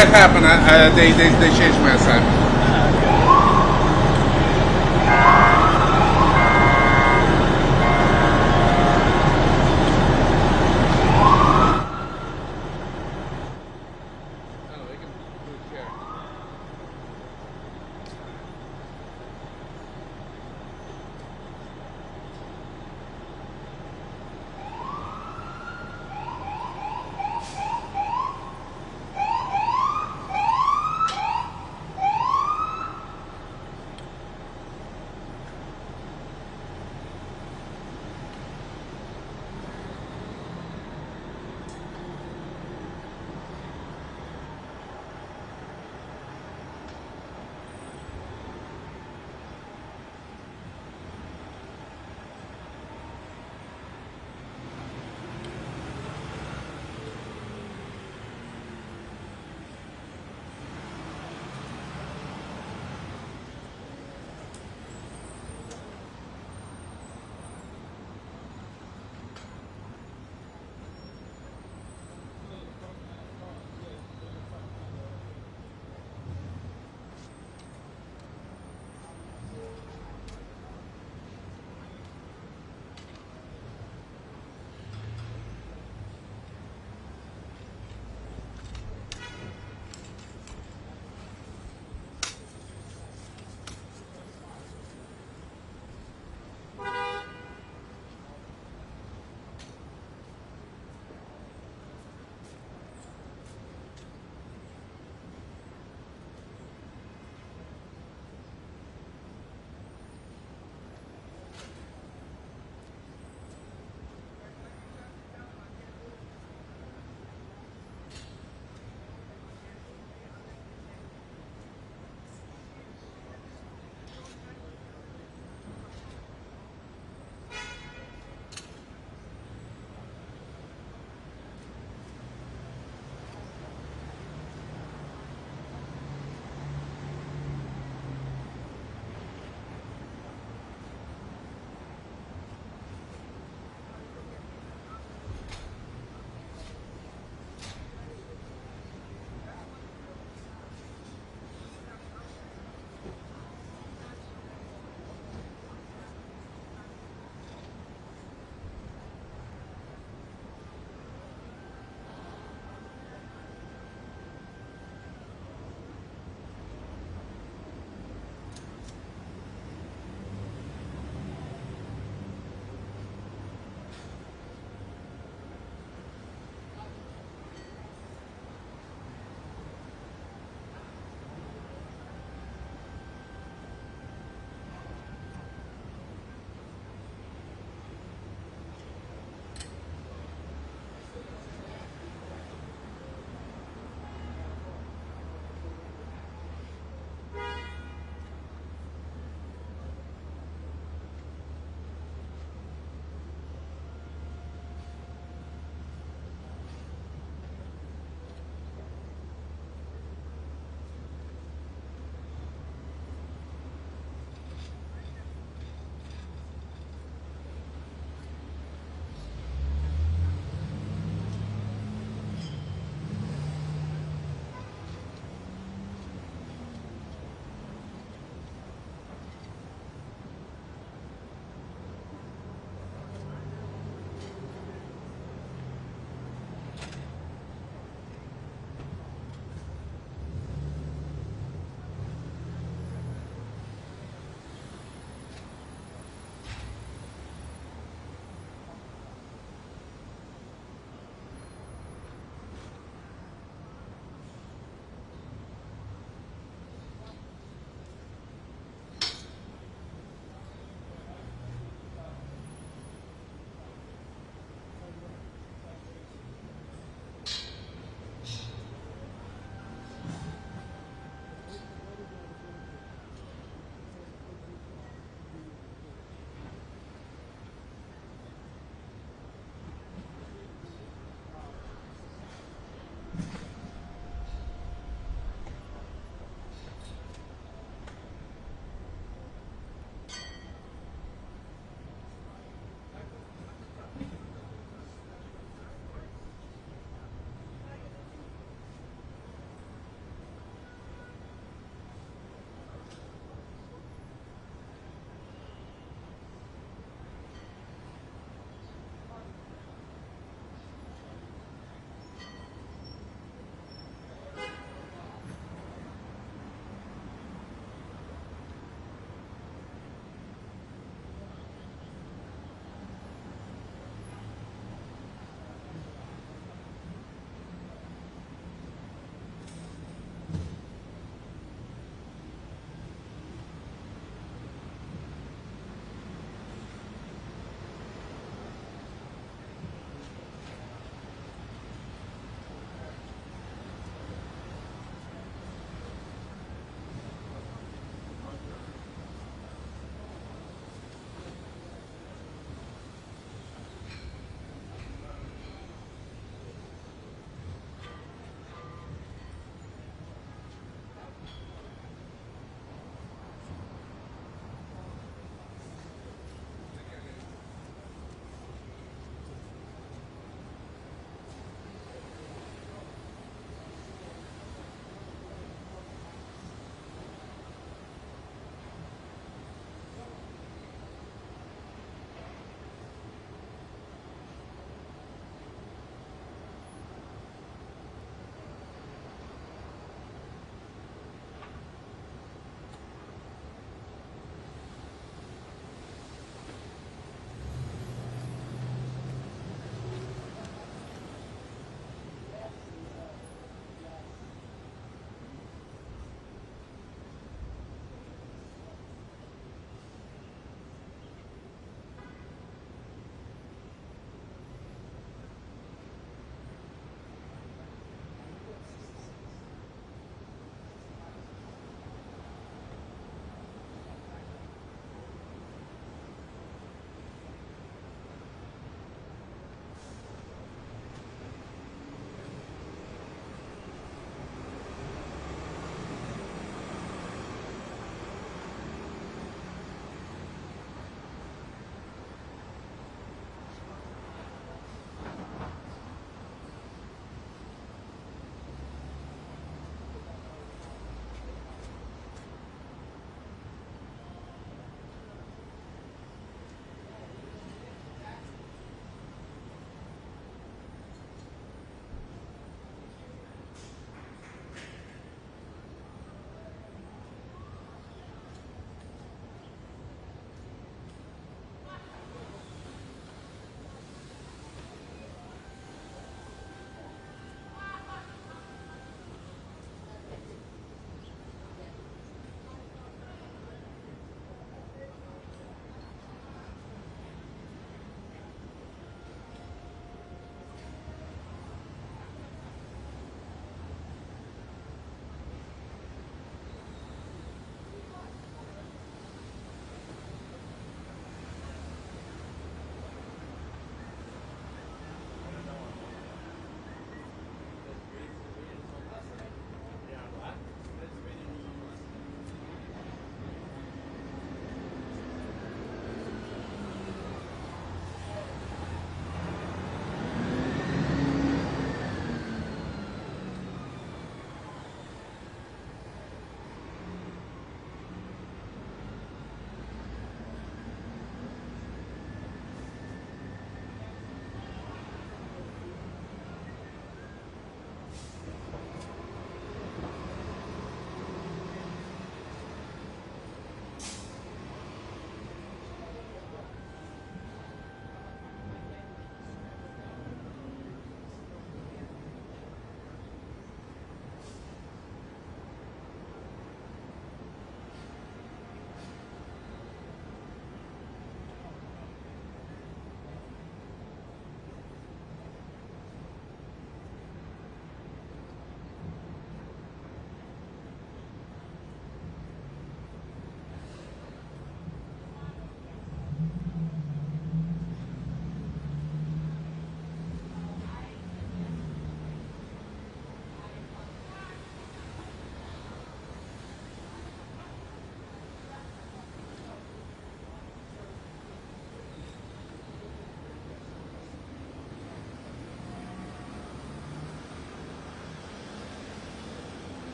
it happened. They changed my assignment.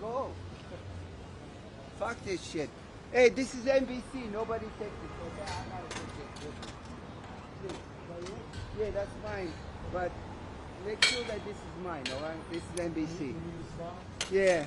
go. Fuck this shit. Hey, this is NBC. Nobody take this. Okay, I gotta take this. Yeah, that's mine. But make sure that this is mine, alright? This is NBC. Yeah.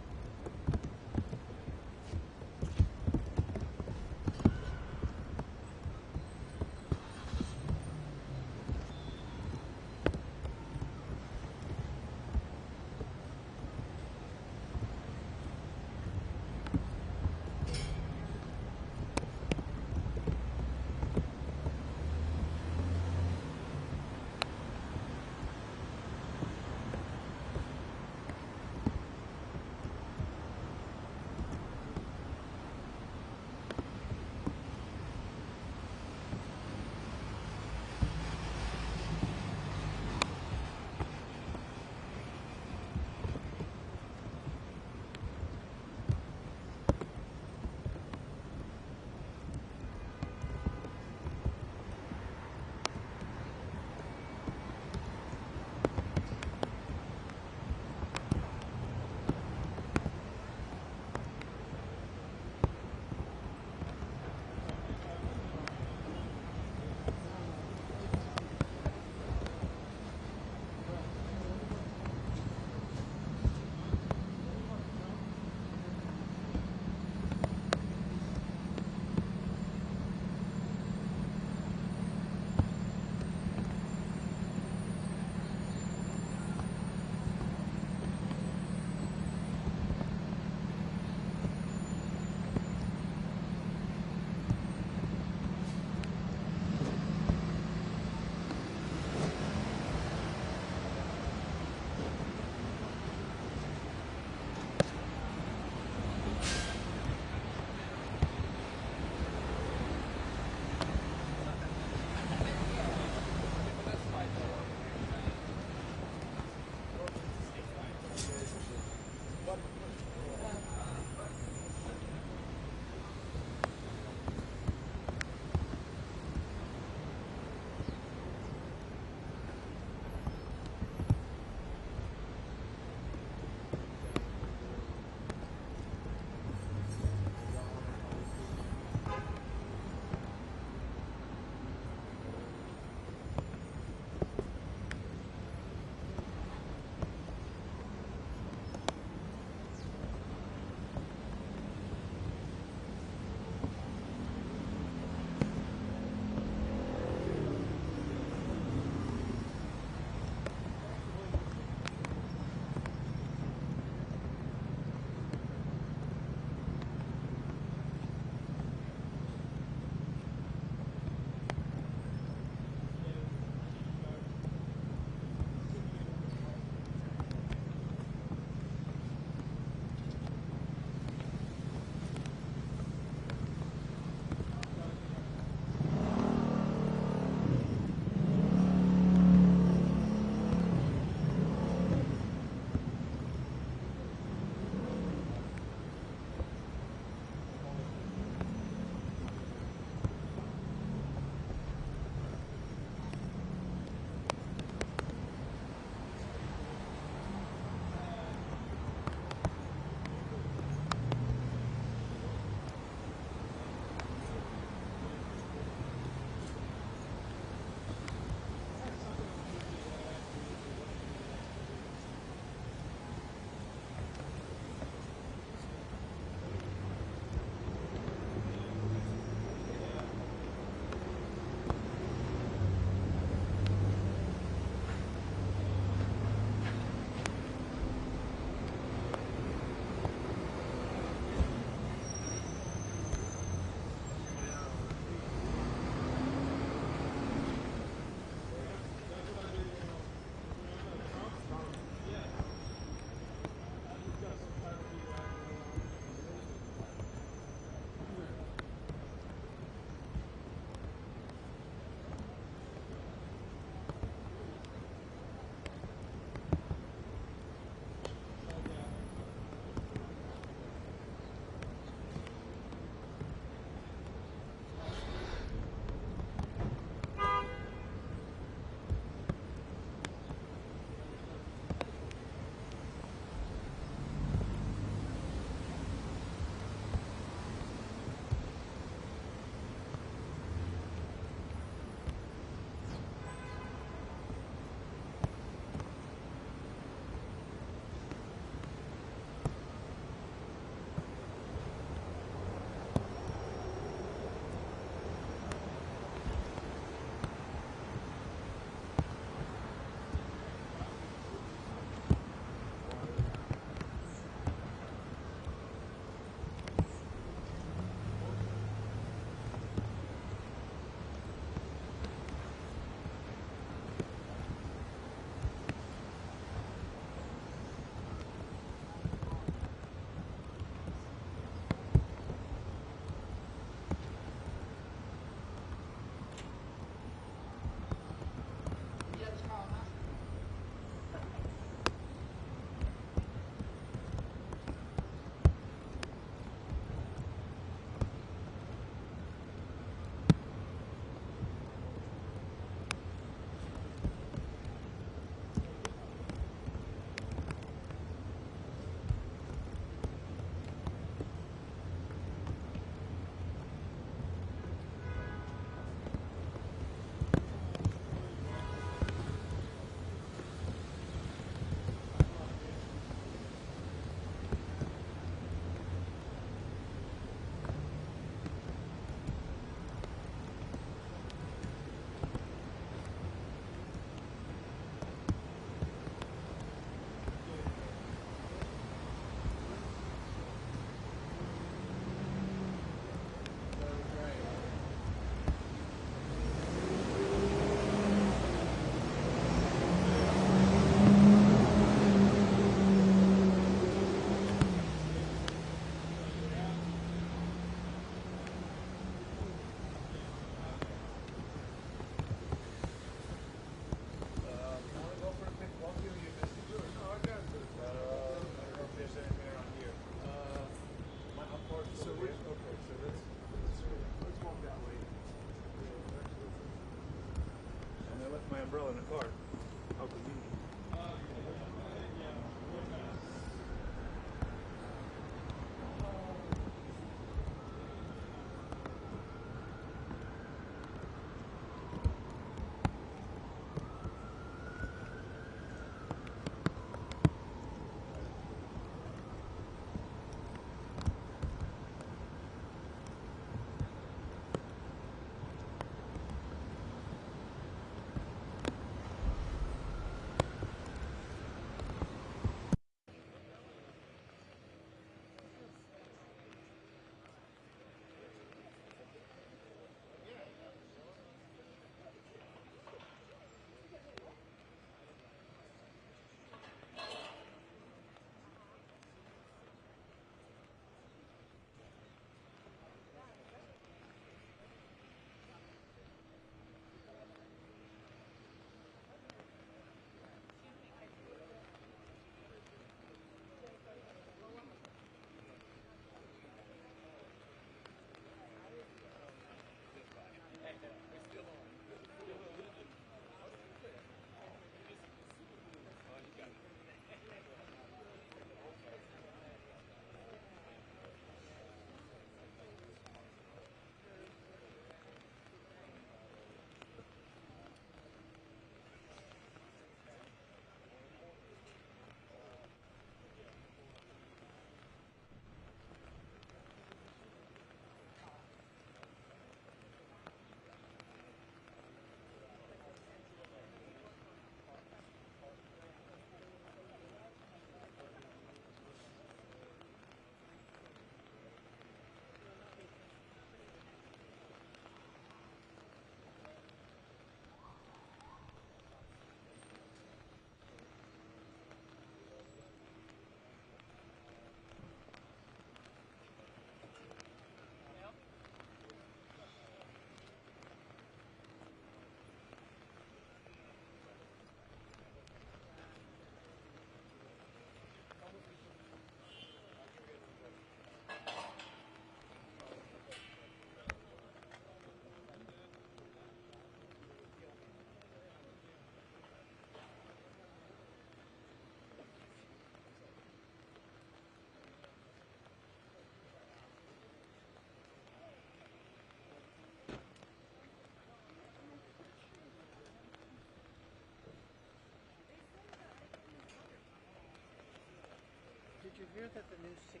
hear that the new 16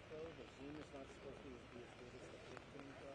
Pro, the zoom is not supposed to be as good as the 15 Pro?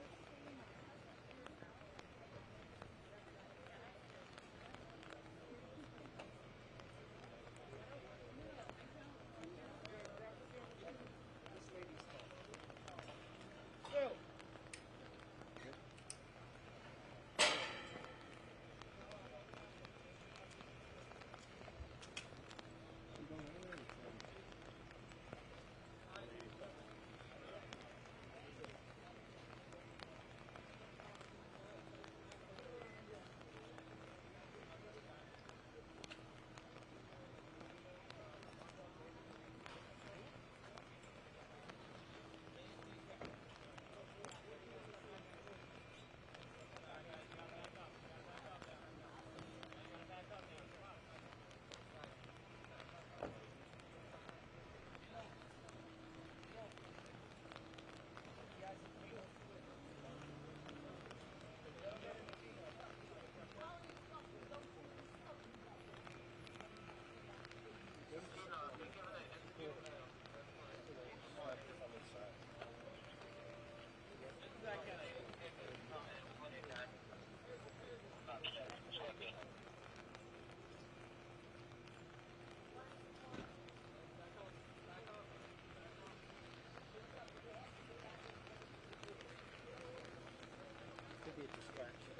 Could be a distraction.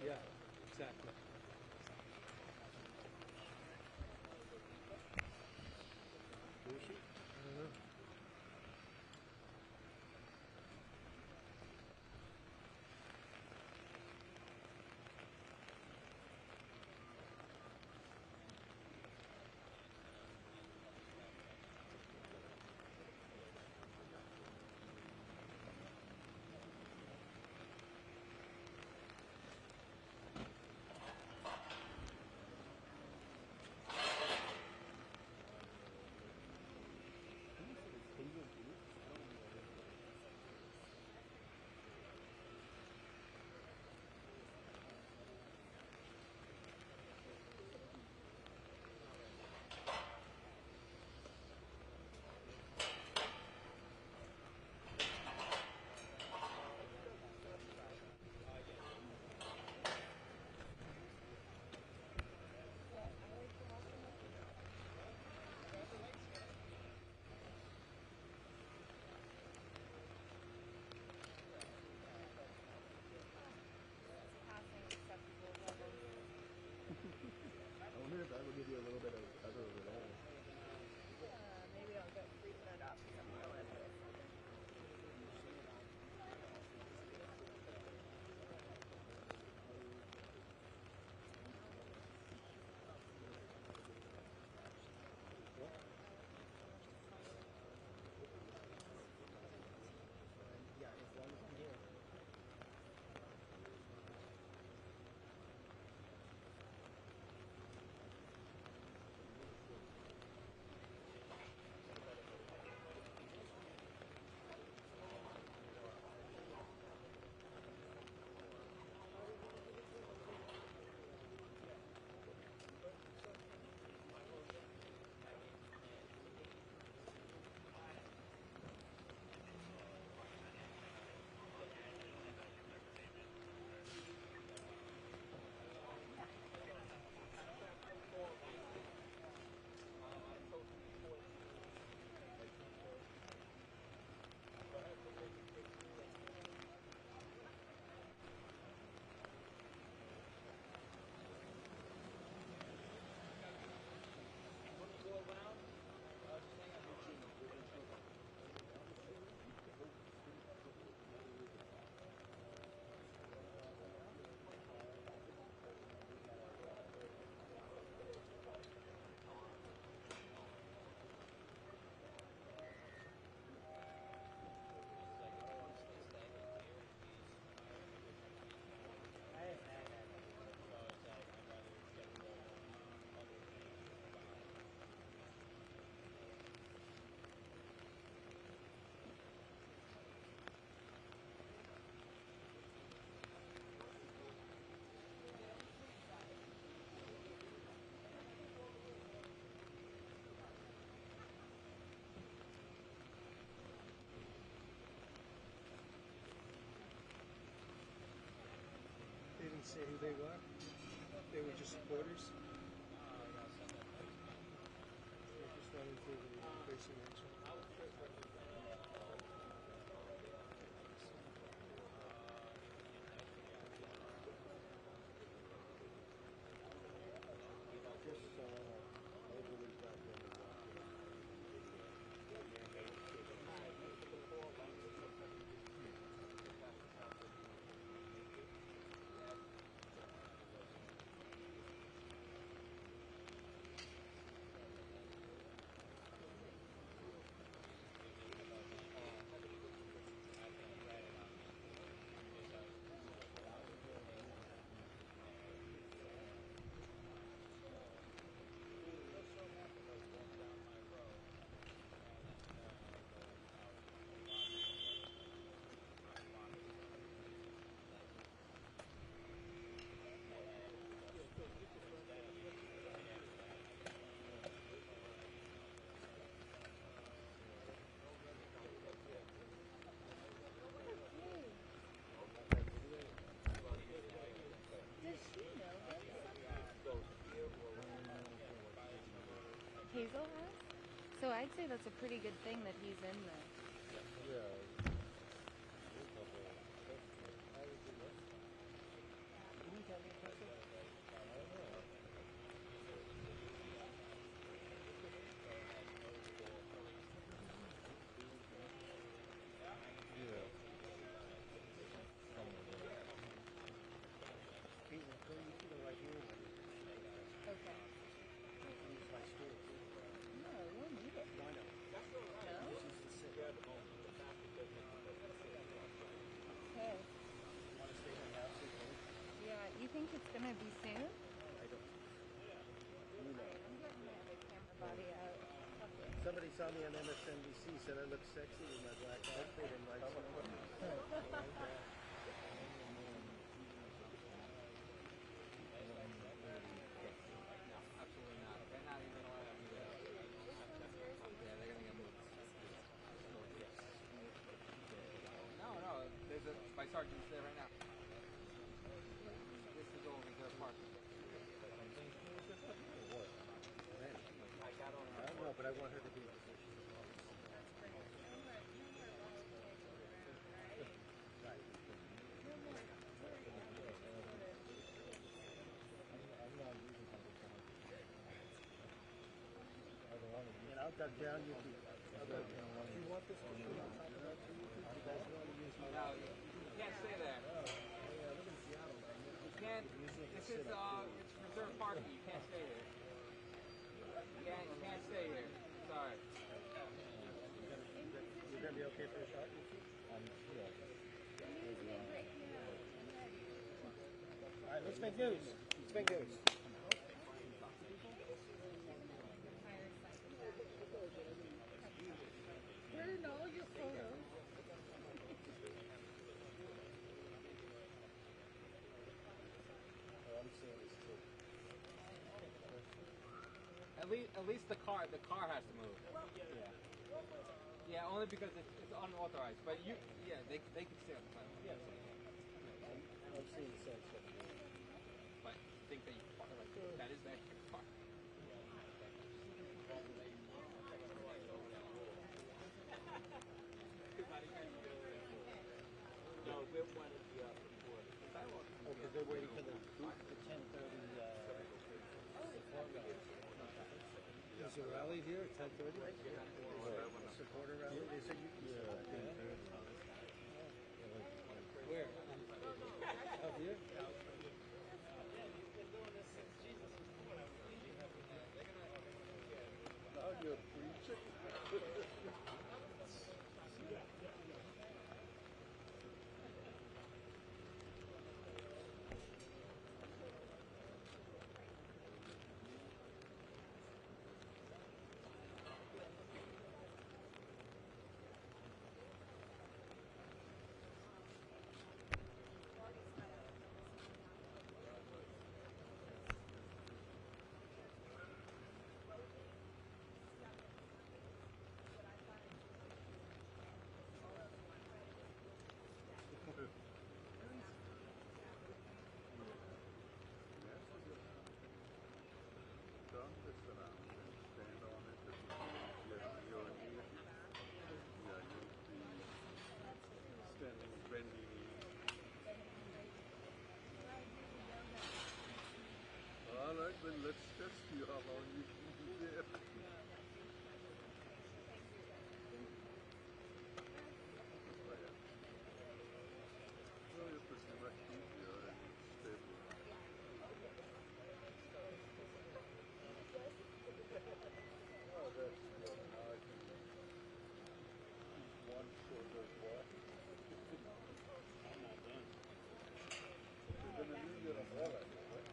Yeah, exactly. Who is she? I don't know. didn't say who they were. They were just supporters. They just went into the precinct action. Hazel has? So I'd say that's a pretty good thing that he's in there. Okay. No, you'll need it. Why not? No? Okay. Yeah, you think it's gonna be soon? I don't. I'm getting my other camera body out. Somebody saw me on MSNBC, said I look sexy with my black outfit and like Absolutely not. They're not even allowed to do that. Yeah, they're gonna get moved. No, there's a my sergeant's there right now. This is all reserve parking. I don't know, but I want her to be. And I'll duck down. You want this to be on top of that too? You guys want to use No, you can't stay there. You can't. This is it's reserve parking. You can't stay there. You can't stay here. Sorry. You're gonna be okay for a shot? All right, let's make news. Let's make news. Where are all your photos? At least the car has to move. Yeah, only because it's unauthorized. But they can stay on the platform. Yeah. I'm seeing the sense of it. But think that that is their car. No, we wanted the sidewalk. Oh, because they're waiting for the 10:30. There's a rally here at 10:30. A supporter rally. They said you can. Where? Out here. Now you're preaching. Well, let's test you how long you can be there. Well, you're pretty much easier and stable. Oh, that's good. Now I can keep one shoulder wide. I'm not done. You're going to use your umbrella here, right?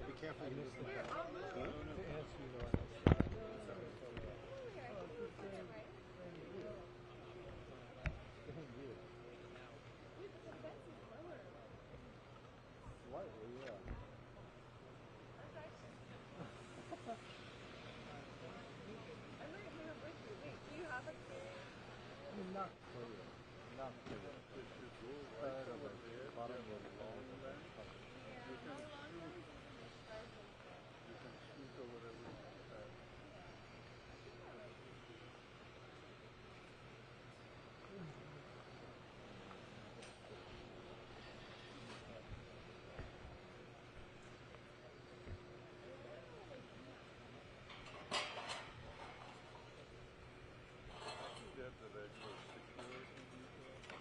Be careful you lose the Slightly, yeah. Not clear. Not clear. If you go right over there, Yeah, you how can long shoot. is You can shoot over everything. They have the regular security detail.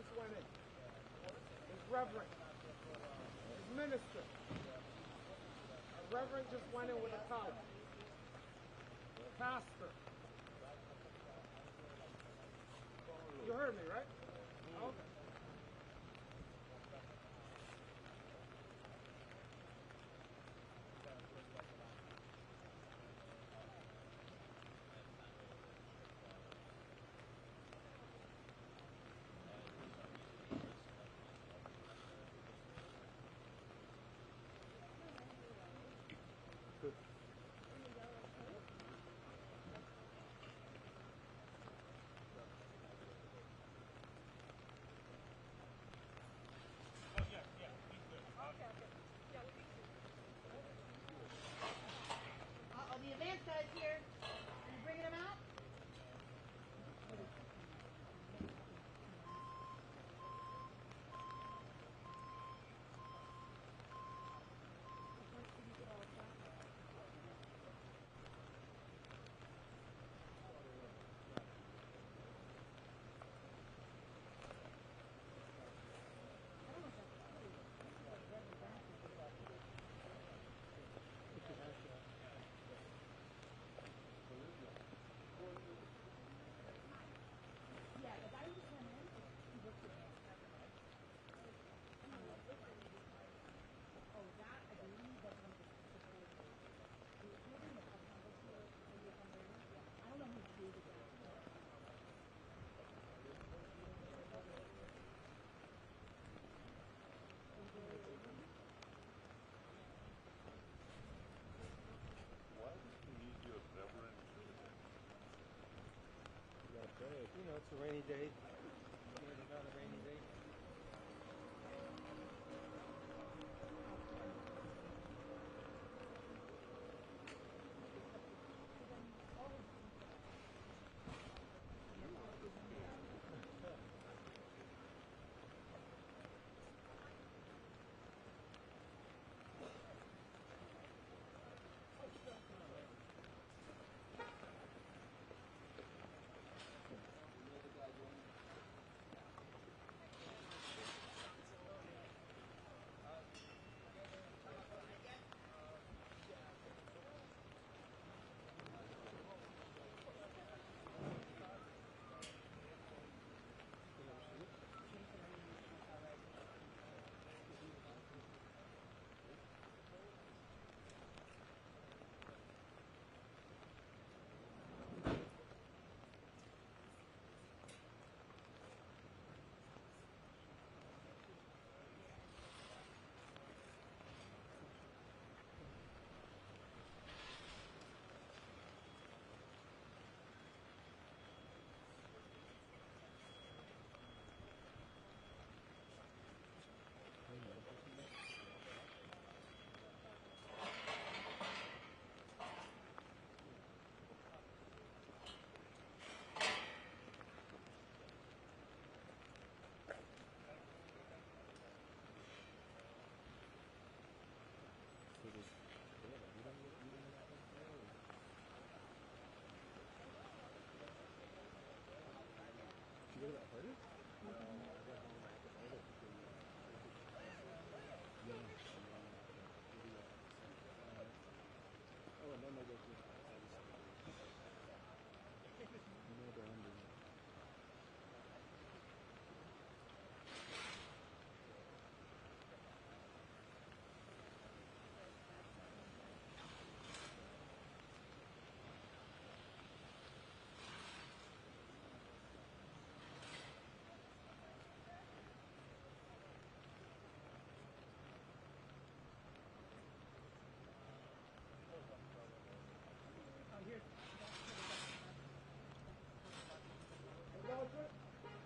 just went in. His reverend. His minister. A reverend just went in with a collar. Pastor. You heard me, right? Okay. The advance guy's here. Are you bringing him out? Why does he need you a veteran? You know, it's a rainy day. You heard about a rainy day?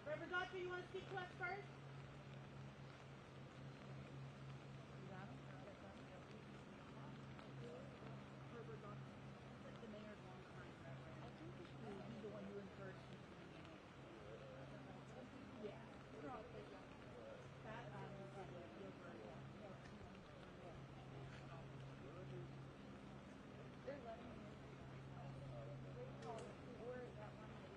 Reverend Doctor, you want to speak to us first? Herbert Doctor, the mayor's longtime reverend. I think he's the one who encouraged me to be in it. Yeah. That, they're letting me. Or that one lady.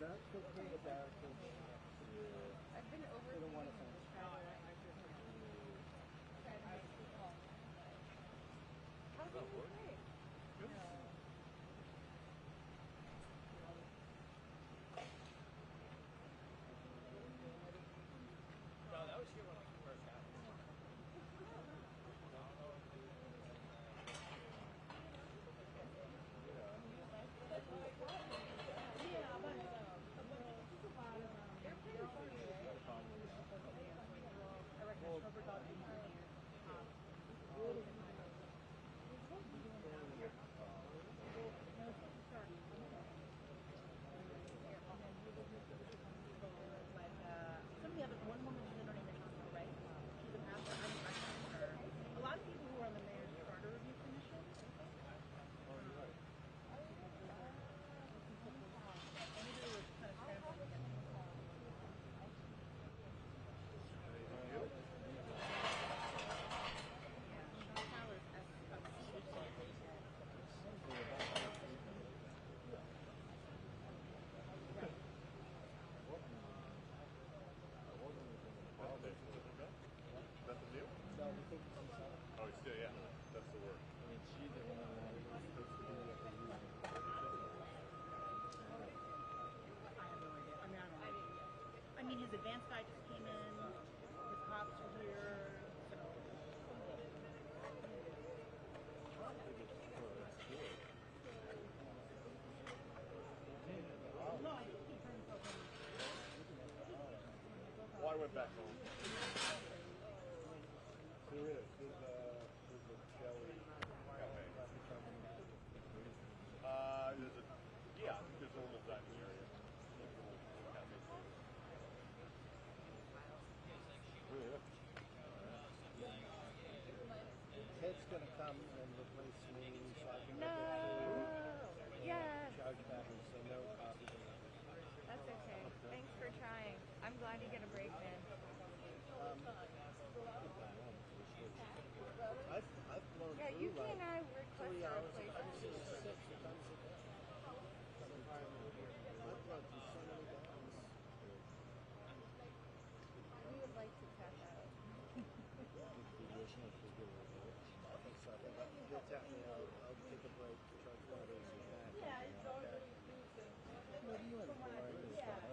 That's okay about it. I've been over. They don't want to find How's it work? No, that was here when we first happened. Some of the other, one woman she's in her name is Tropical, right? She's a pastor. I'm her. A lot of people who are on the mayor's charter review commission. Anybody was kind of scrambling to get them. That's the deal? No, we think it's inside. Oh, still, yeah. That's the word. I mean, she's the one who's supposed to be at the union. I have no idea. I mean, I don't know. I mean, his advance guy just came in. His cops are here. So. No, I think he turned himself in. Well, I went back home. There is. There's a deli. There's a, yeah, there's a little dining area. Ted's going to come and replace me so I can No. Yes. charge back and say no copy. That's okay. Thanks for trying. I'm glad you get a break, man. I've blown Yeah, through Yuki like and I work close 3 to our hours. place. I've seen 6 times a day. I've blown through so many times. We would like to test out. I think so. I think he'll tap me. I'll take a break, charge batteries and back. What are you in boring?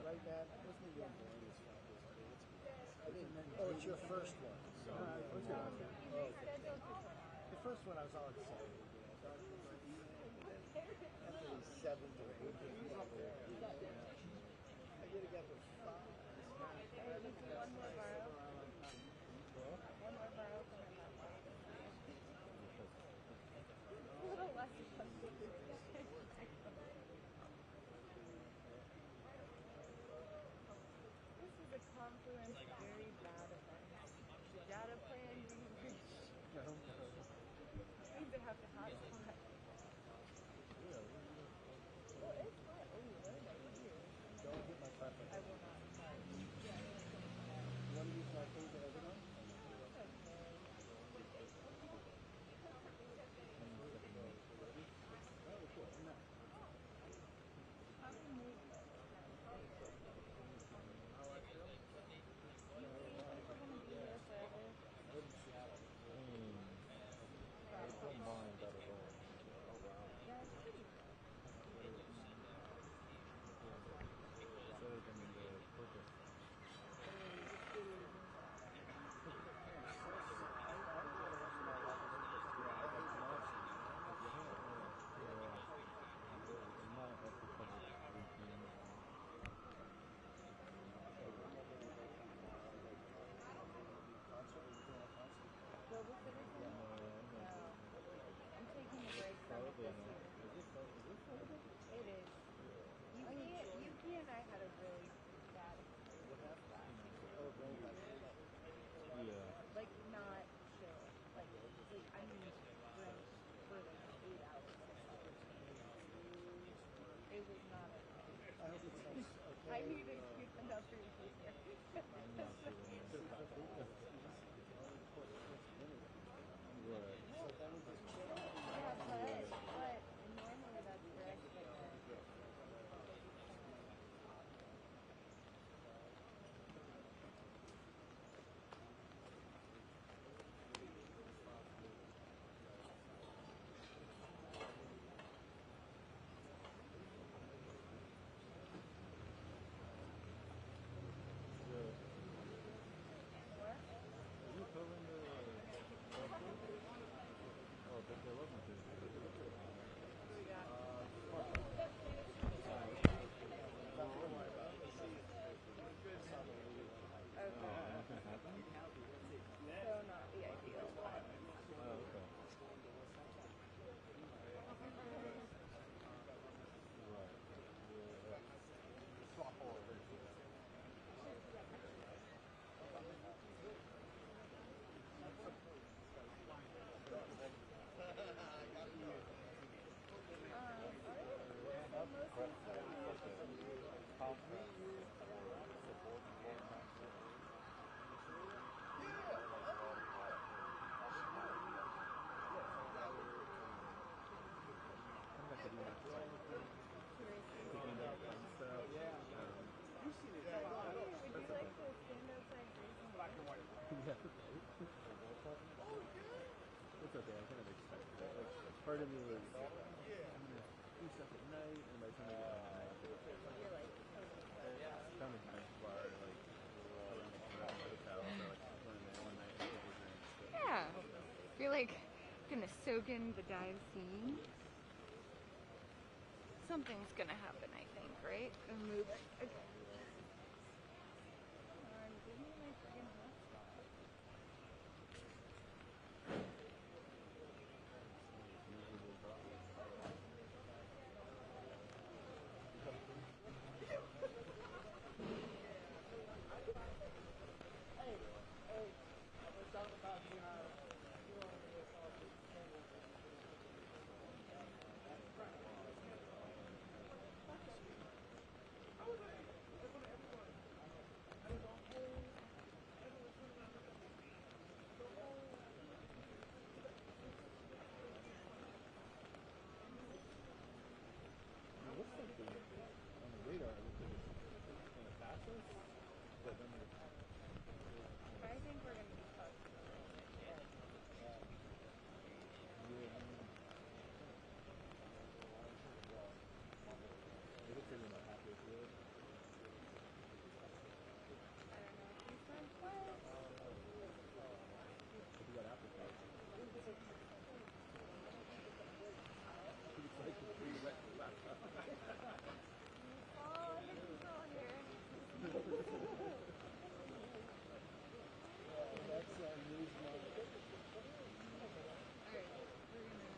Right, Matt? Wasn't you in boring as fuck yesterday? Let's be honest. I didn't. Oh, it's your first one. So, the first one I was all excited. After these 7 to 8 I did it get to 5. One more borrow. One more borrow from my laptop. A little less This is a confluence of very bad events. The data plan being breached. We even have to hotspot. Well, it's fine. Oh, what did I do? Don't hit my carpet. I will not. You want to use my thing to edit on? Oh, cool. No. How do you move this? We're going to be here forever. Yeah, it's pretty Well, this everything? No. I'm taking a break from it this year. It is. Yuki and I had a really bad experience last year. Like, not chill. Like I mean, drenched for like 8 hours. It was not okay. I hope it sounds okay. I need to keep another year. Yeah, but normally that's where I should have been. it's okay. I kind of expected it. Like, part of me was, I'm gonna do stuff at night, and by the time I get home, You're like totally it's kind of a nice bar, like around the corner from my hotel. So like, went in there one night and a couple drinks. But, yeah. You're like gonna soak in the dive scene. Something's gonna happen, I think, right? A move. Okay. Give me my friggin' hotspot. it looks like on the radar, it looks like it's going to pass us, but then I think we're gonna be close. it looks like we're about halfway through it. I don't know if he's done close. But we got appetite. It's like a pretty wet laptop. Oh, I think he's all here. That's news month. Alright, we're gonna.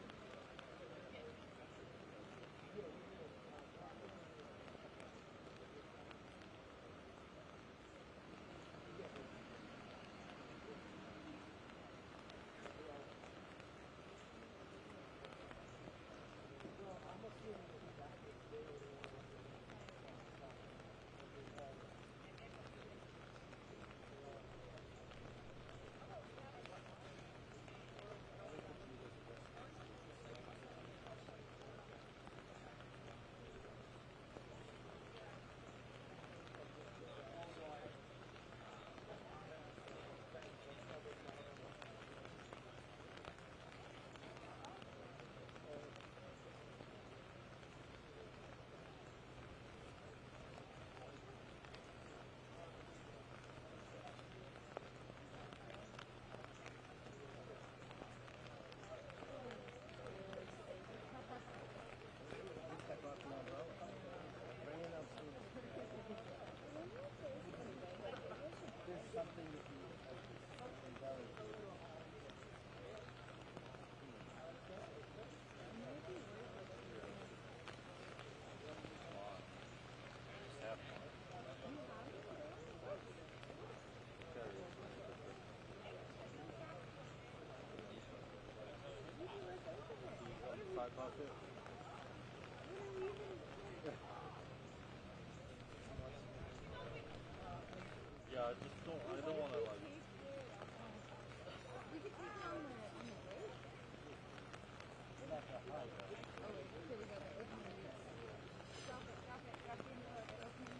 There's something that you $5 Yeah, I just don't. I don't want to like. We could take it on the break. We're not that high though. Oh wait, here we go. The opening. Drop it. Drop it into the opening.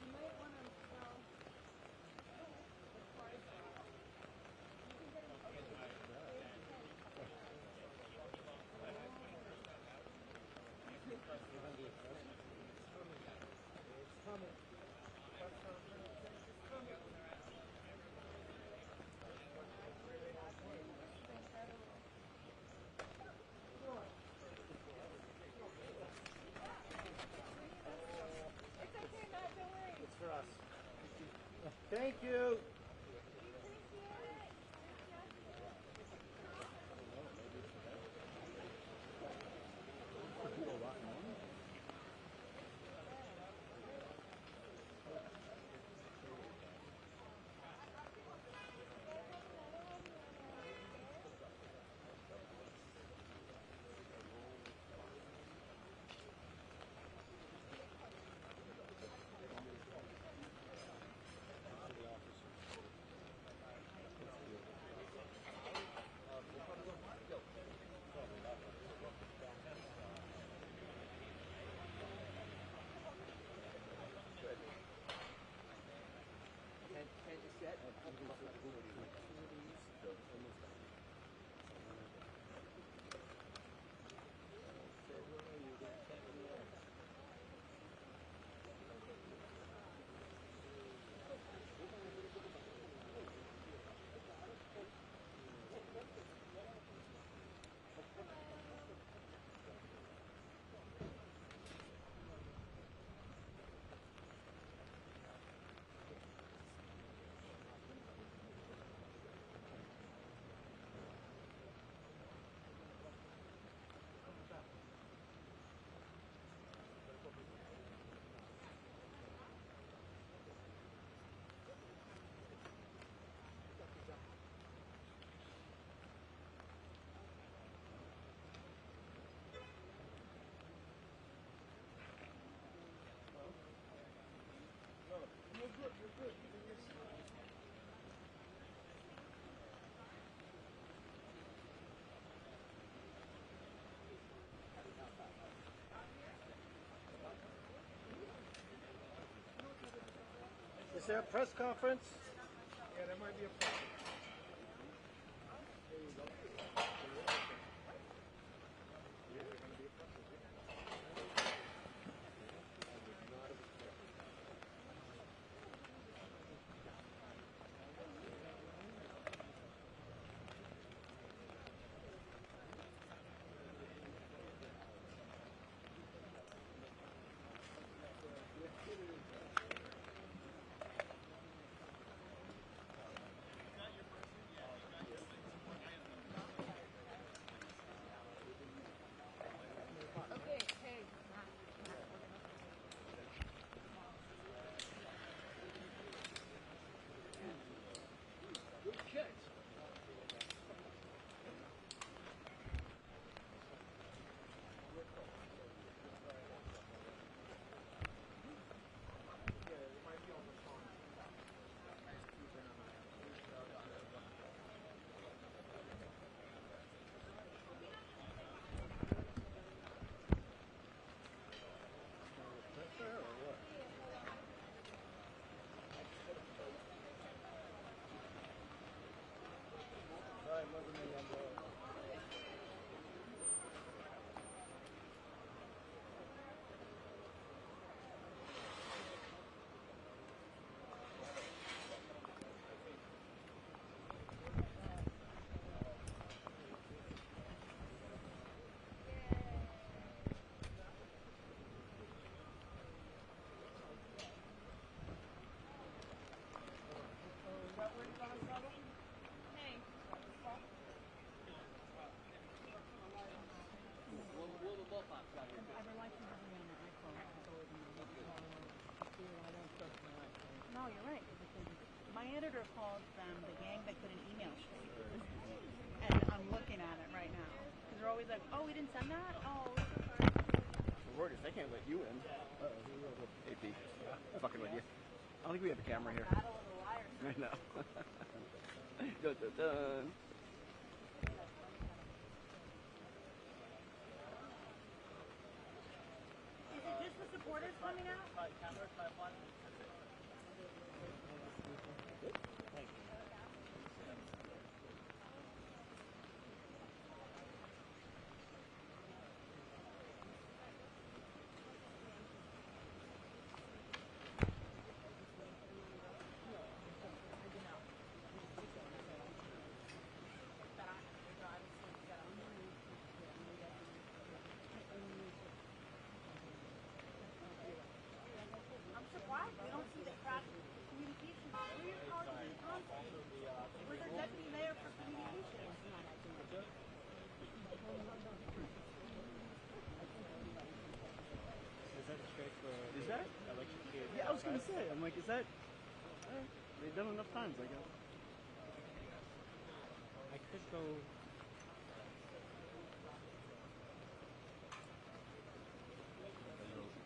You might want to tell the cars off. You can get them It's okay, Matt, don't worry. It's for us. Thank you. Is there a press conference? Yeah, there might be a problem. Okay, hey. Good catch. Hey. We'll the both pops out here. No, you're right. My editor called them the gang that couldn't email straight. And I'm looking at it right now. Because they're always like, oh, we didn't send that? Oh, we're so sorry. Reuters, they can't let you in. AP. Fucking with you. I don't think we have a camera here. Battle of the liars. I know. Dun, dun, dun. Is it just the supporters coming out? I'm surprised we don't see the crack communications. Who are your colleagues in council? Where's our deputy mayor for communications? Is that straight for... Is that? Yeah, I was going to say. I'm like, is that... They've done enough times, I guess. I could go...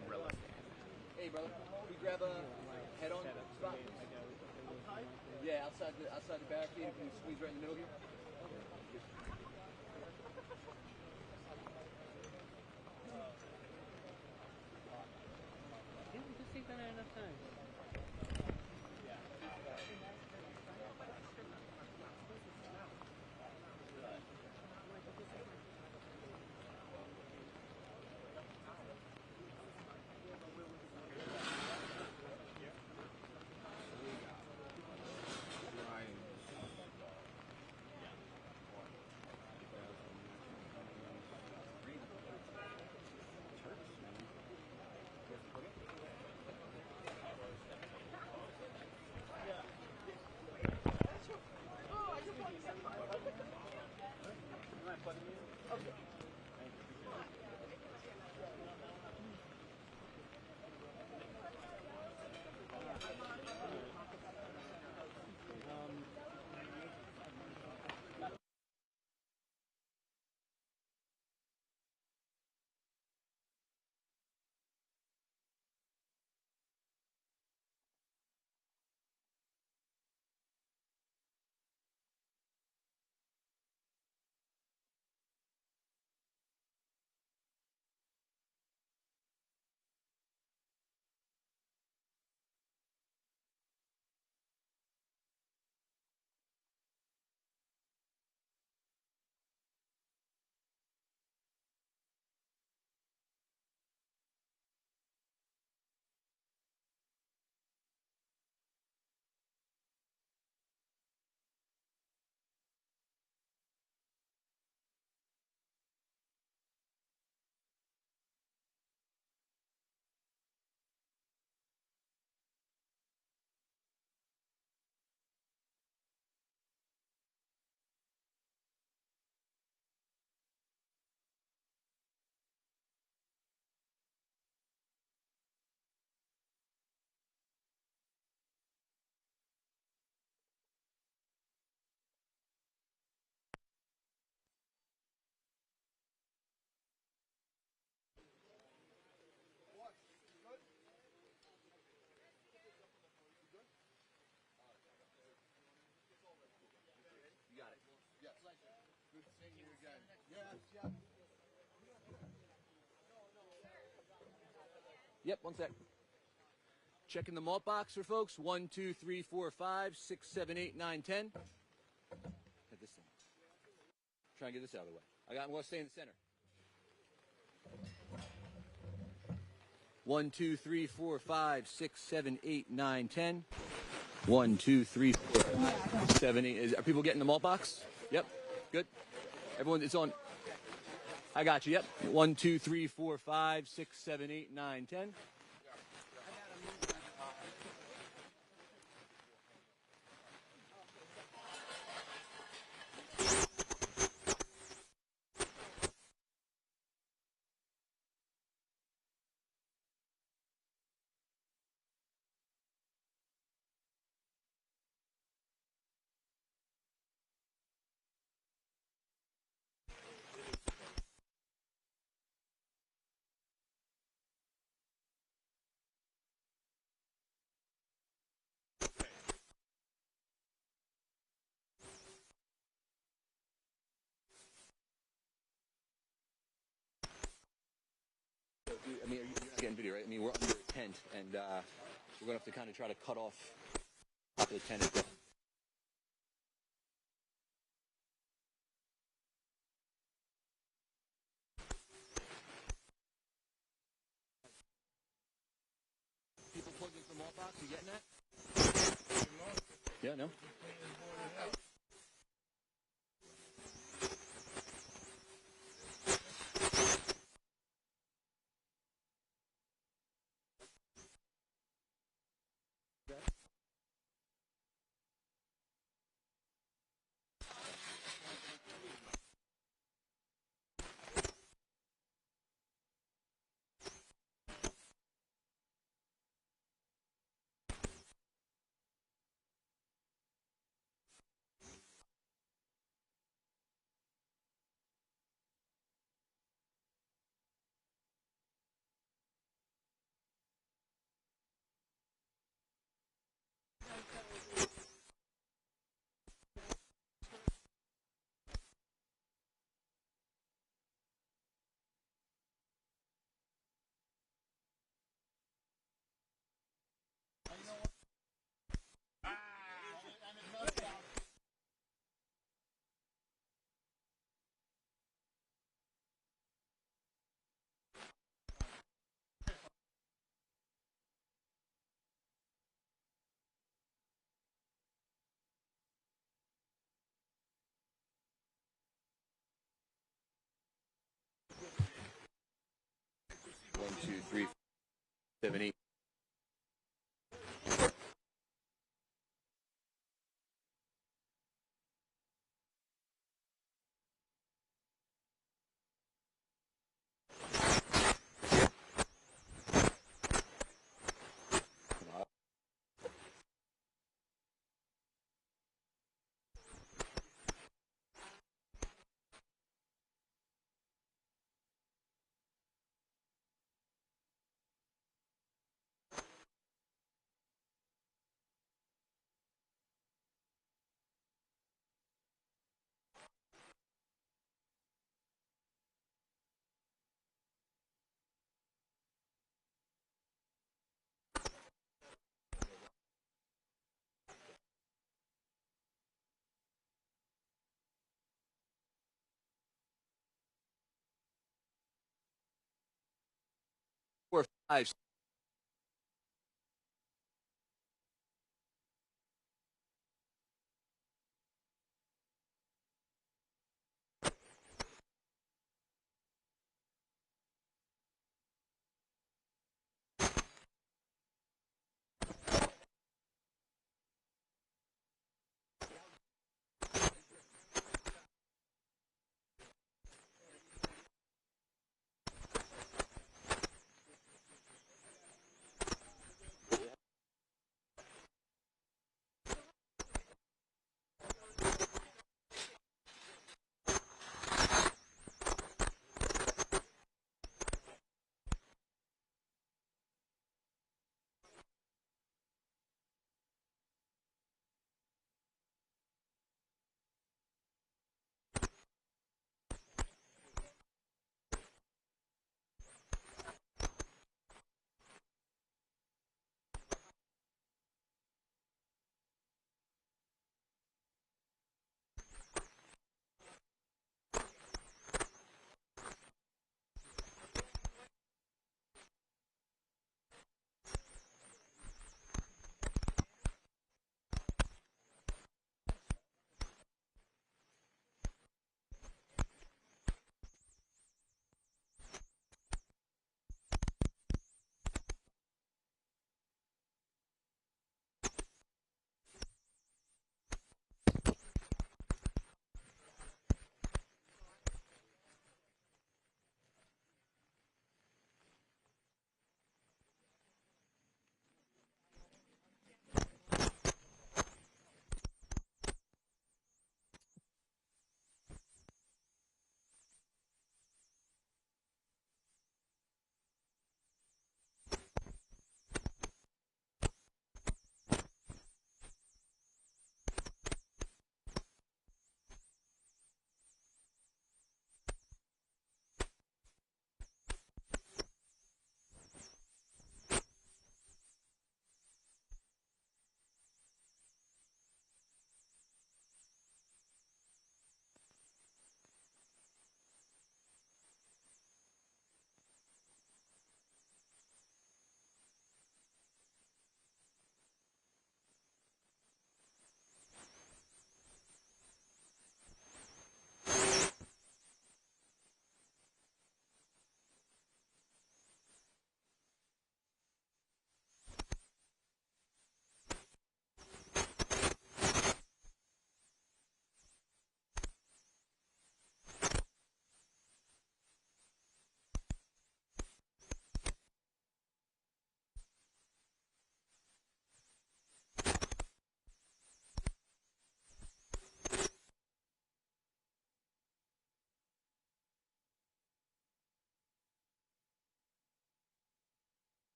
Umbrella stand. Hey, brother. We grab a head-on spot. Yeah, outside the barricade. If we squeeze right in the middle here. Yeah, I just think that had enough time. Yep, one sec. Checking the malt box for folks. 1, 2, 3, 4, 5, 6, 7, 8, 9, 10. Hit this thing. Try and get this out of the way. I'm going to stay in the center. 1, 2, 3, 4, 5, 6, 7, 8, 9, 10. 1, 2, 3, 4, 5, 6, 7, 8. Are people getting the malt box? Yep. Good. Everyone, it's on. I got you. Yep. 1, 2, 3, 4, 5, 6, 7, 8, 9, 10. I mean, you're not getting video, right? I mean, we're under a tent, and we're going to have to kind of try to cut off top of the tent. People plugging from malt box, you getting that? Yeah, no? One, two, three, 7, 8. Four, 5.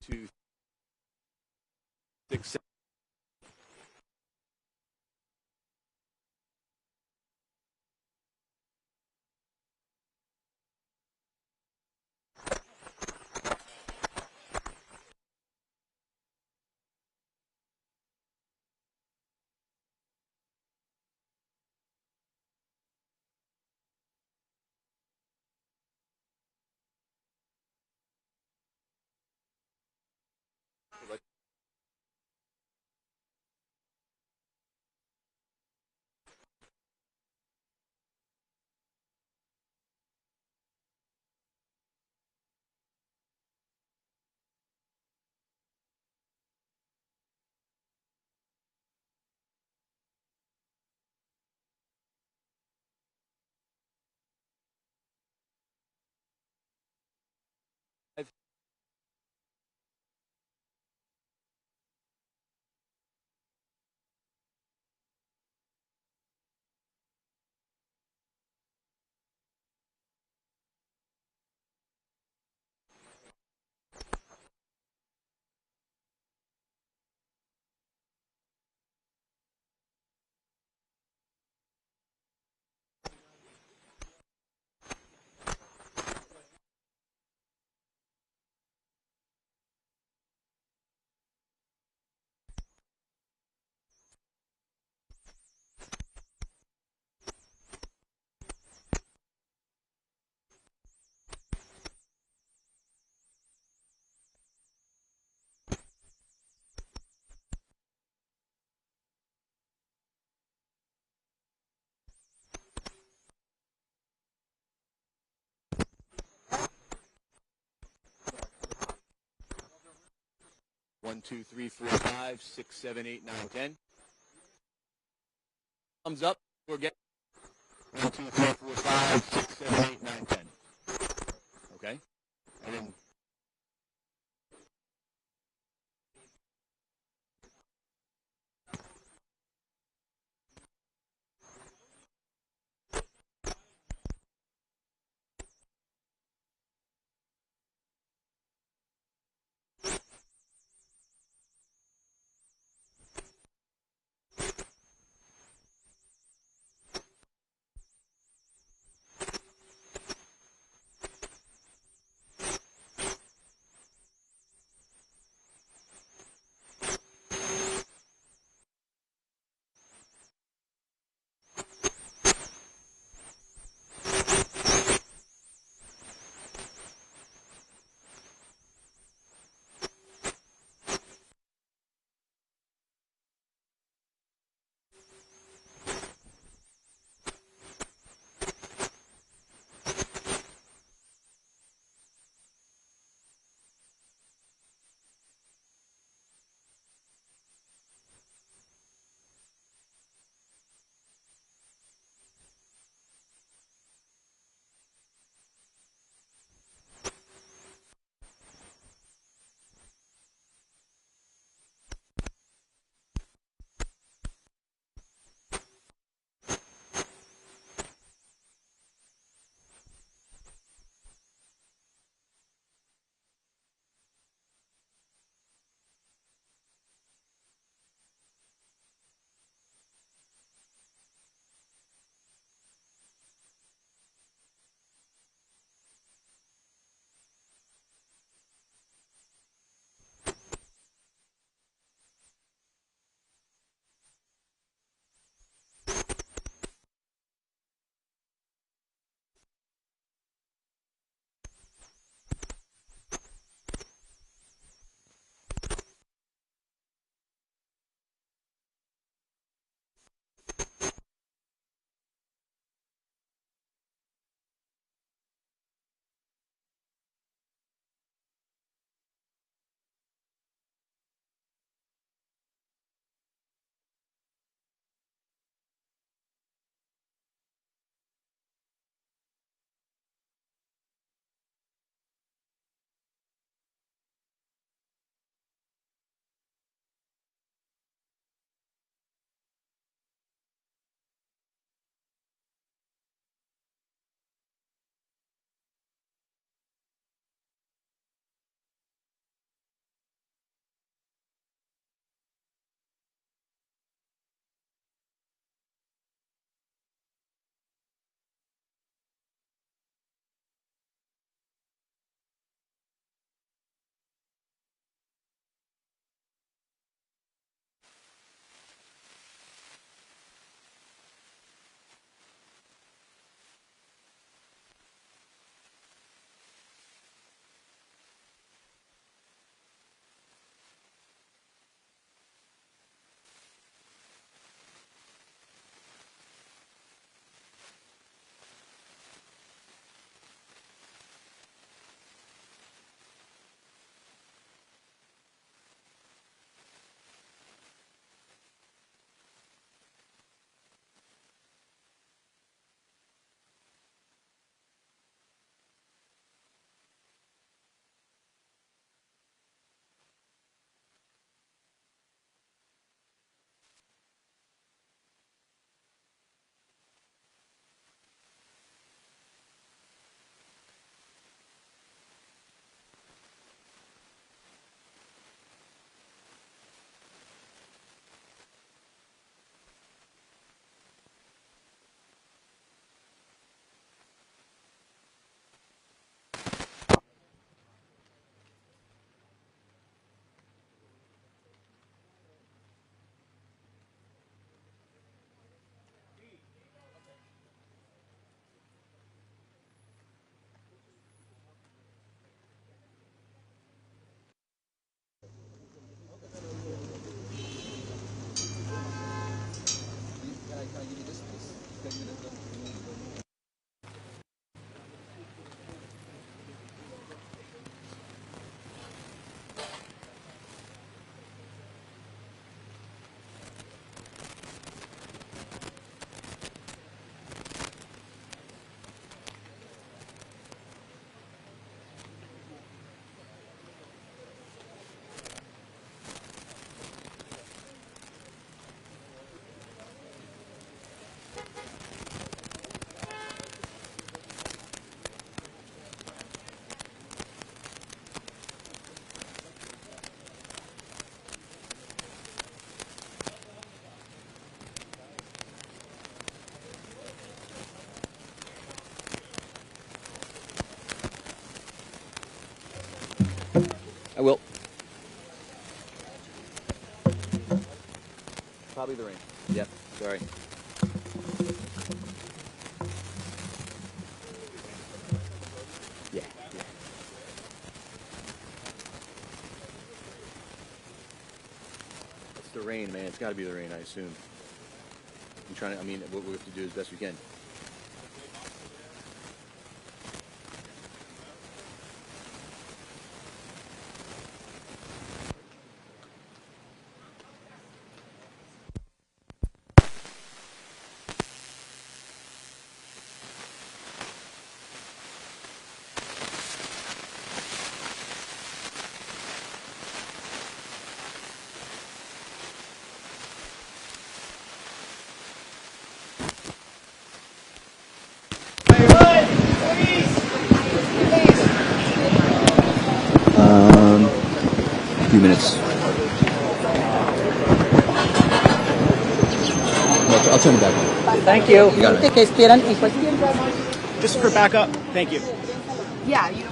2, 6, 7. One, two, three, four, 5, 6, 7, 8, 9, 10. Thumbs up. We're getting 1, 2, 3, 4, 5, 6, 7, 8, 9, 10. Okay? And then I will. Probably the rain. Yep, sorry. Yeah. It's the rain, man. It's got to be the rain, I assume. I'm trying to, I mean, what we have to do as best we can. A few minutes. I'll turn it back on. Thank you. You got it. Que esperan en cualquier Just for backup. Thank you. Yeah, you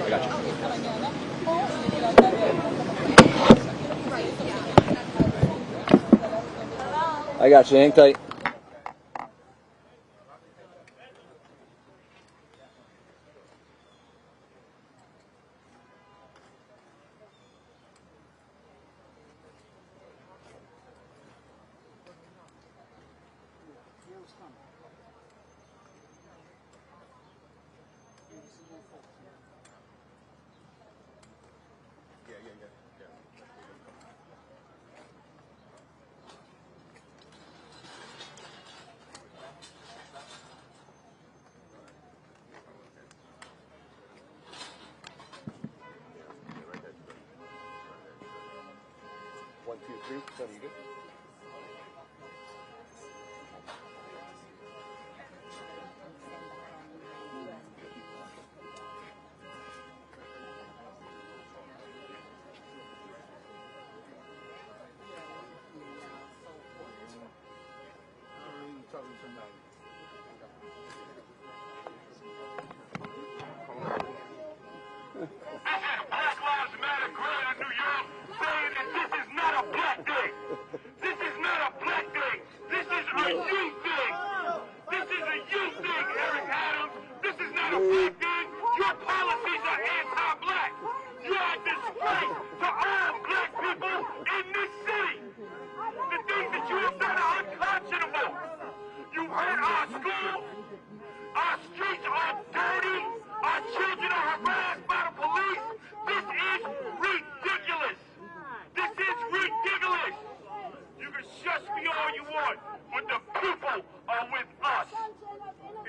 I got you. I got you. Hang tight. One, two, three. Seven, good. Black Lives Matter crowd in New York saying that this is not a black day. This is not a black day. This is a youth thing. This is a youth thing, Eric Adams. This is not a black thing. Your policies are anti-black. You are a disgrace to all black people in this city. The things that you have done are unconscionable. You hurt our schools. Our streets are dirty. Our children are harassed by the police. This is ridiculous. This is ridiculous. You can shush me all you want, but the people are with us.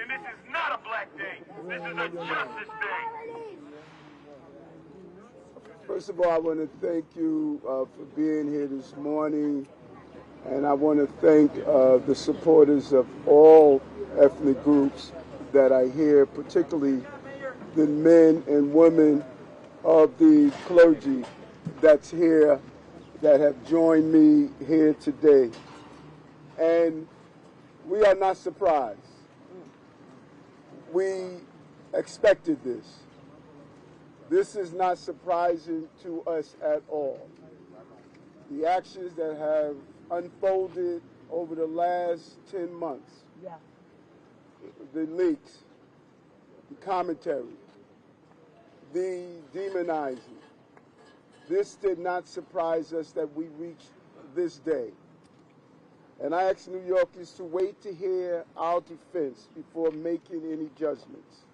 And this is not a black day. This is a justice day. First of all, I want to thank you for being here this morning, and I want to thank the supporters of all ethnic groups that are here, particularly the men and women of the clergy that's here, that have joined me here today. And we are not surprised. We expected this. This is not surprising to us at all. The actions that have unfolded over the last 10 months, the leaks, the commentary, the demonizing, this did not surprise us that we reached this day. And I ask New Yorkers to wait to hear our defense before making any judgments.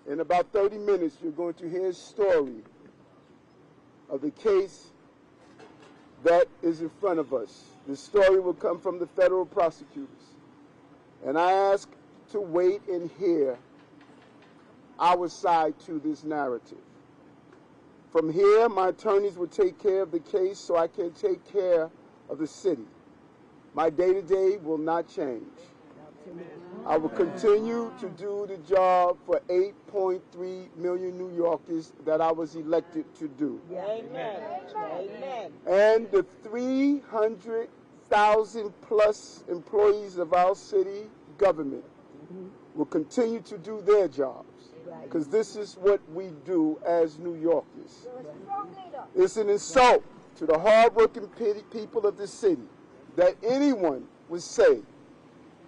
In about 30 minutes, you're going to hear a story of the case that is in front of us. The story will come from the federal prosecutors. And I ask to wait and hear our side to this narrative. From here, my attorneys will take care of the case so I can take care of the city. My day-to-day will not change. I will continue to do the job for 8.3 million New Yorkers that I was elected to do. Amen. Amen. And the 300,000 plus employees of our city government will continue to do their jobs. Because this is what we do as New Yorkers. It's an insult to the hardworking people of the city that anyone would say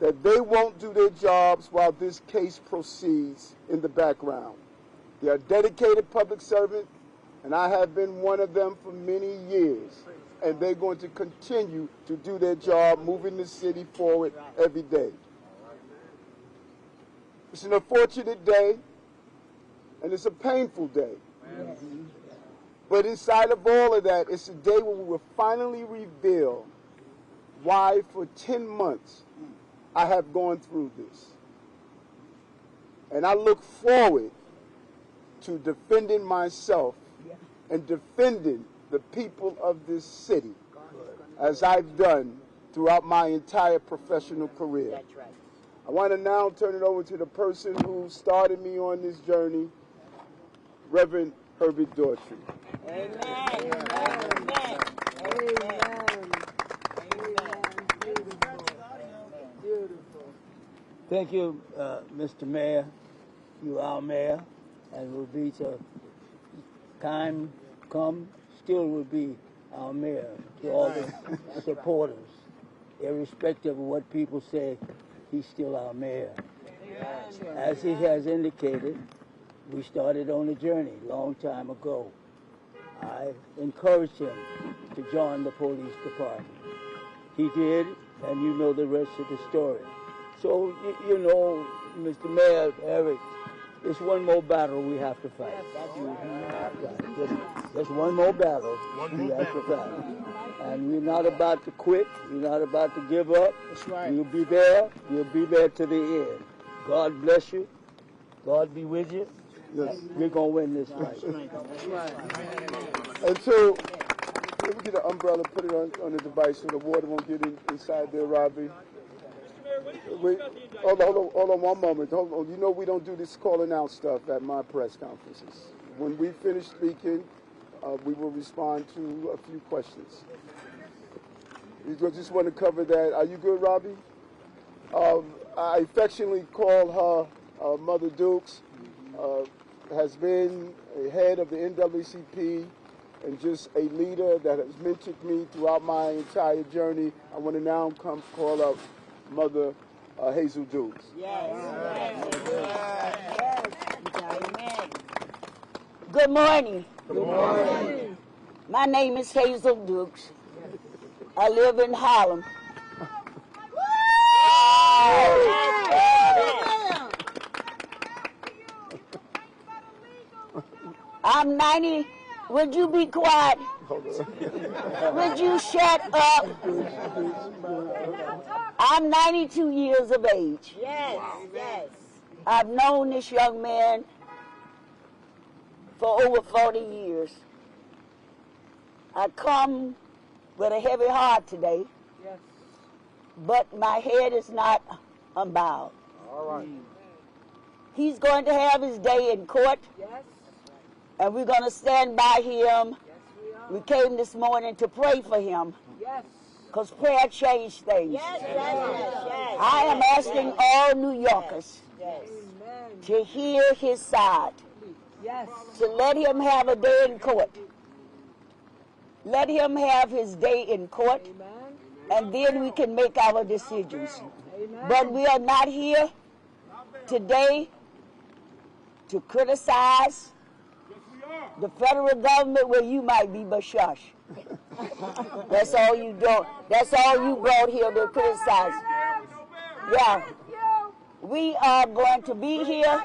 that they won't do their jobs while this case proceeds in the background. They are dedicated public servants, and I have been one of them for many years. And they're going to continue to do their job, moving the city forward every day. It's an unfortunate day, and it's a painful day. But inside of all of that, it's a day when we will finally reveal why for 10 months I have gone through this. And I look forward to defending myself and defending the people of this city as I've done throughout my entire professional career. That's right. I want to now turn it over to the person who started me on this journey, Reverend Herbert Daughtry. Amen. Amen. Amen. Thank you, Mr. Mayor. You are our mayor, and will be to time come, still will be our mayor to all the supporters. Irrespective of what people say, he's still our mayor. As he has indicated, we started on a journey a long time ago. I encouraged him to join the police department. He did, and you know the rest of the story. So, you know, Mr. Mayor, Eric, there's one more battle we have to fight. There's one more battle we have to fight. And we're not about to quit. We're not about to give up. That's right. We'll be there. We'll be there to the end. God bless you. God be with you. Yes. We're going to win this fight. That's right. And so, let me get an umbrella, put it on the device so the water won't get inside there, Robbie. Wait, hold on one moment. Hold on. You know we don't do this calling out stuff at my press conferences. When we finish speaking, we will respond to a few questions. We just want to cover that. Are you good, Robbie? I affectionately call her Mother Dukes. Has been a head of the NAACP and just a leader that has mentored me throughout my entire journey. I want to now come call up Mother Hazel Dukes. Yes. Amen. Good morning. Good morning. My name is Hazel Dukes. I live in Harlem. I'm 90. Would you be quiet? Would you shut up? I'm 92 years of age. Yes, yes. I've known this young man for over 40 years. I come with a heavy heart today, Yes. but my head is not unbowed. All right. He's going to have his day in court, Yes. and we're going to stand by him. Yes, we are. We came this morning to pray for him, Yes. because prayer changed things. Yes, yes, yes. I am asking all New Yorkers Yes. Amen. to hear his side, Yes. to let him have a day in court. Let him have his day in court, Amen. and then we can make our decisions. Amen. But we are not here today to criticize the federal government where you might be, but shush. That's all you do. That's all you brought here to criticize. Yeah. We are going to be here.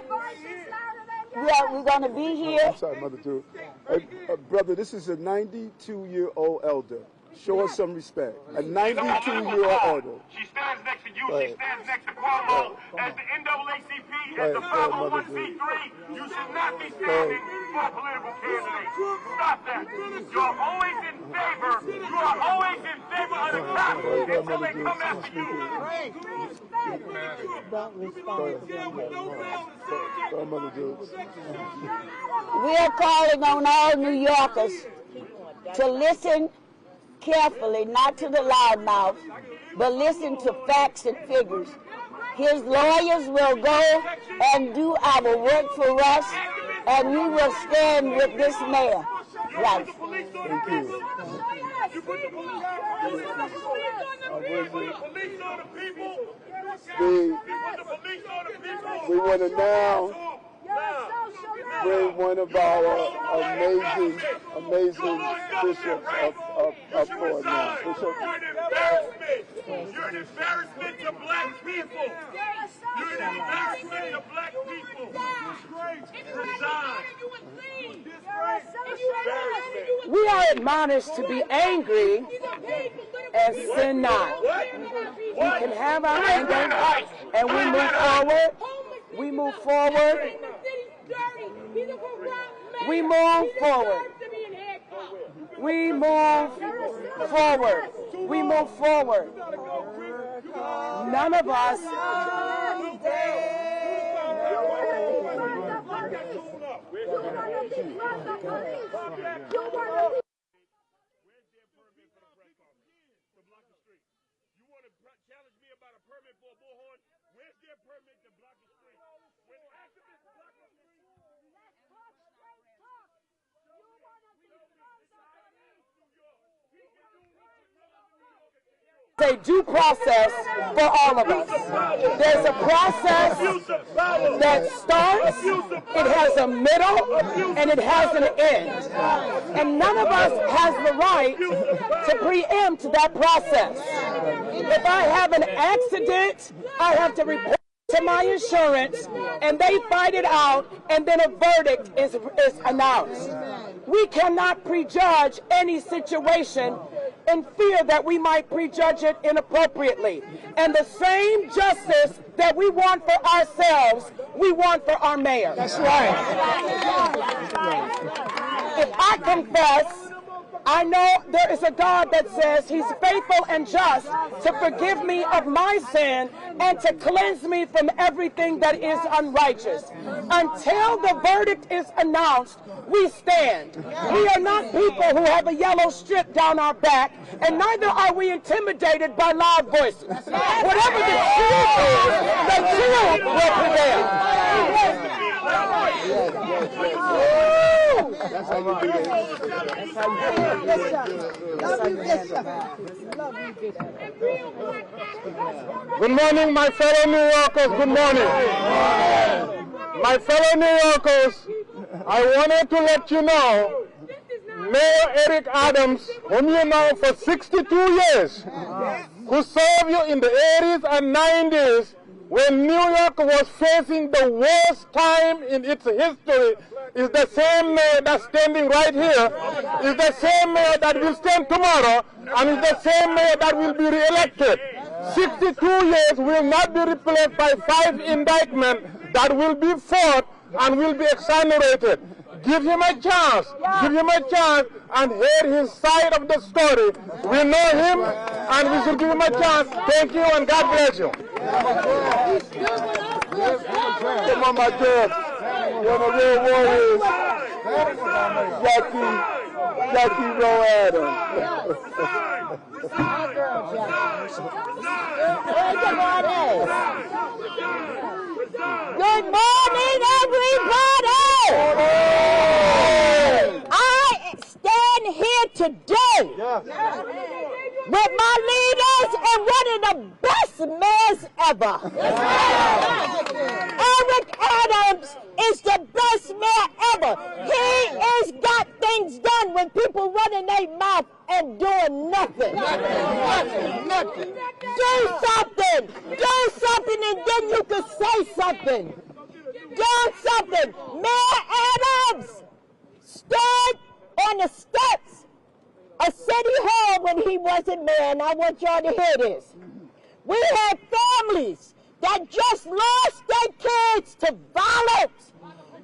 We're going to be here. I'm sorry, Mother Drew. Hey, brother, this is a 92-year-old elder. Show us some respect. A 92-year-old elder. She stands next to you. She stands next to Cuomo. As the NAACP, as the 501c3, you should not be standing for a political candidate. Stop that. You're always in favor. You are always in favor of the cops until they come after you. We are calling on all New Yorkers to listen carefully, not to the loudmouth, but listen to facts and figures. His lawyers will go and do our work for us, and we will stand with this mayor. Right. Thank you. We want to now bring one of our amazing bishops up forward now. Bishop. You're an embarrassment to black people. You're an embarrassment to black people. We are admonished to be angry and sin not. We can have our anger and we move forward. We move forward. We move forward. We move forward. We move forward. None of us. A due process for all of us. There's a process that starts, it has a middle, and it has an end. And none of us has the right to preempt that process. If I have an accident, I have to report to my insurance, and they fight it out, and then a verdict is announced. We cannot prejudge any situation in fear that we might prejudge it inappropriately. And the same justice that we want for ourselves, we want for our mayor. That's right. If I confess, I know there is a God that says he's faithful and just to forgive me of my sin and to cleanse me from everything that is unrighteous. Until the verdict is announced, we stand. We are not people who have a yellow strip down our back, and neither are we intimidated by loud voices. Whatever the truth is, the truth will prevail. That's how you do it. That's how you do it. Good morning, my fellow New Yorkers. Good morning. My fellow New Yorkers, I wanted to let you know, Mayor Eric Adams, whom you know for 62 years, who served you in the 80s and 90s, when New York was facing the worst time in its history, is the same mayor that's standing right here, is the same mayor that will stand tomorrow, and is the same mayor that will be re-elected. 62 years will not be replaced by 5 indictments that will be fought and will be exonerated. Give him a chance. Give him a chance and hear his side of the story. We know him and we should give him a chance. Thank you and God bless you. Come on, my girl. One of the real warriors. Jackie Rowe Adams. Good morning, everybody! I stand here today with my leaders and one of the best mayors ever. Eric Adams is the best mayor ever. He has got things done when people running their mouth and doing nothing. Nothing. Do something. Do something and then you can say something. Do something. Mayor Adams stood on the steps of City Hall when he wasn't mayor, and I want y'all to hear this. We had families that just lost their kids to violence.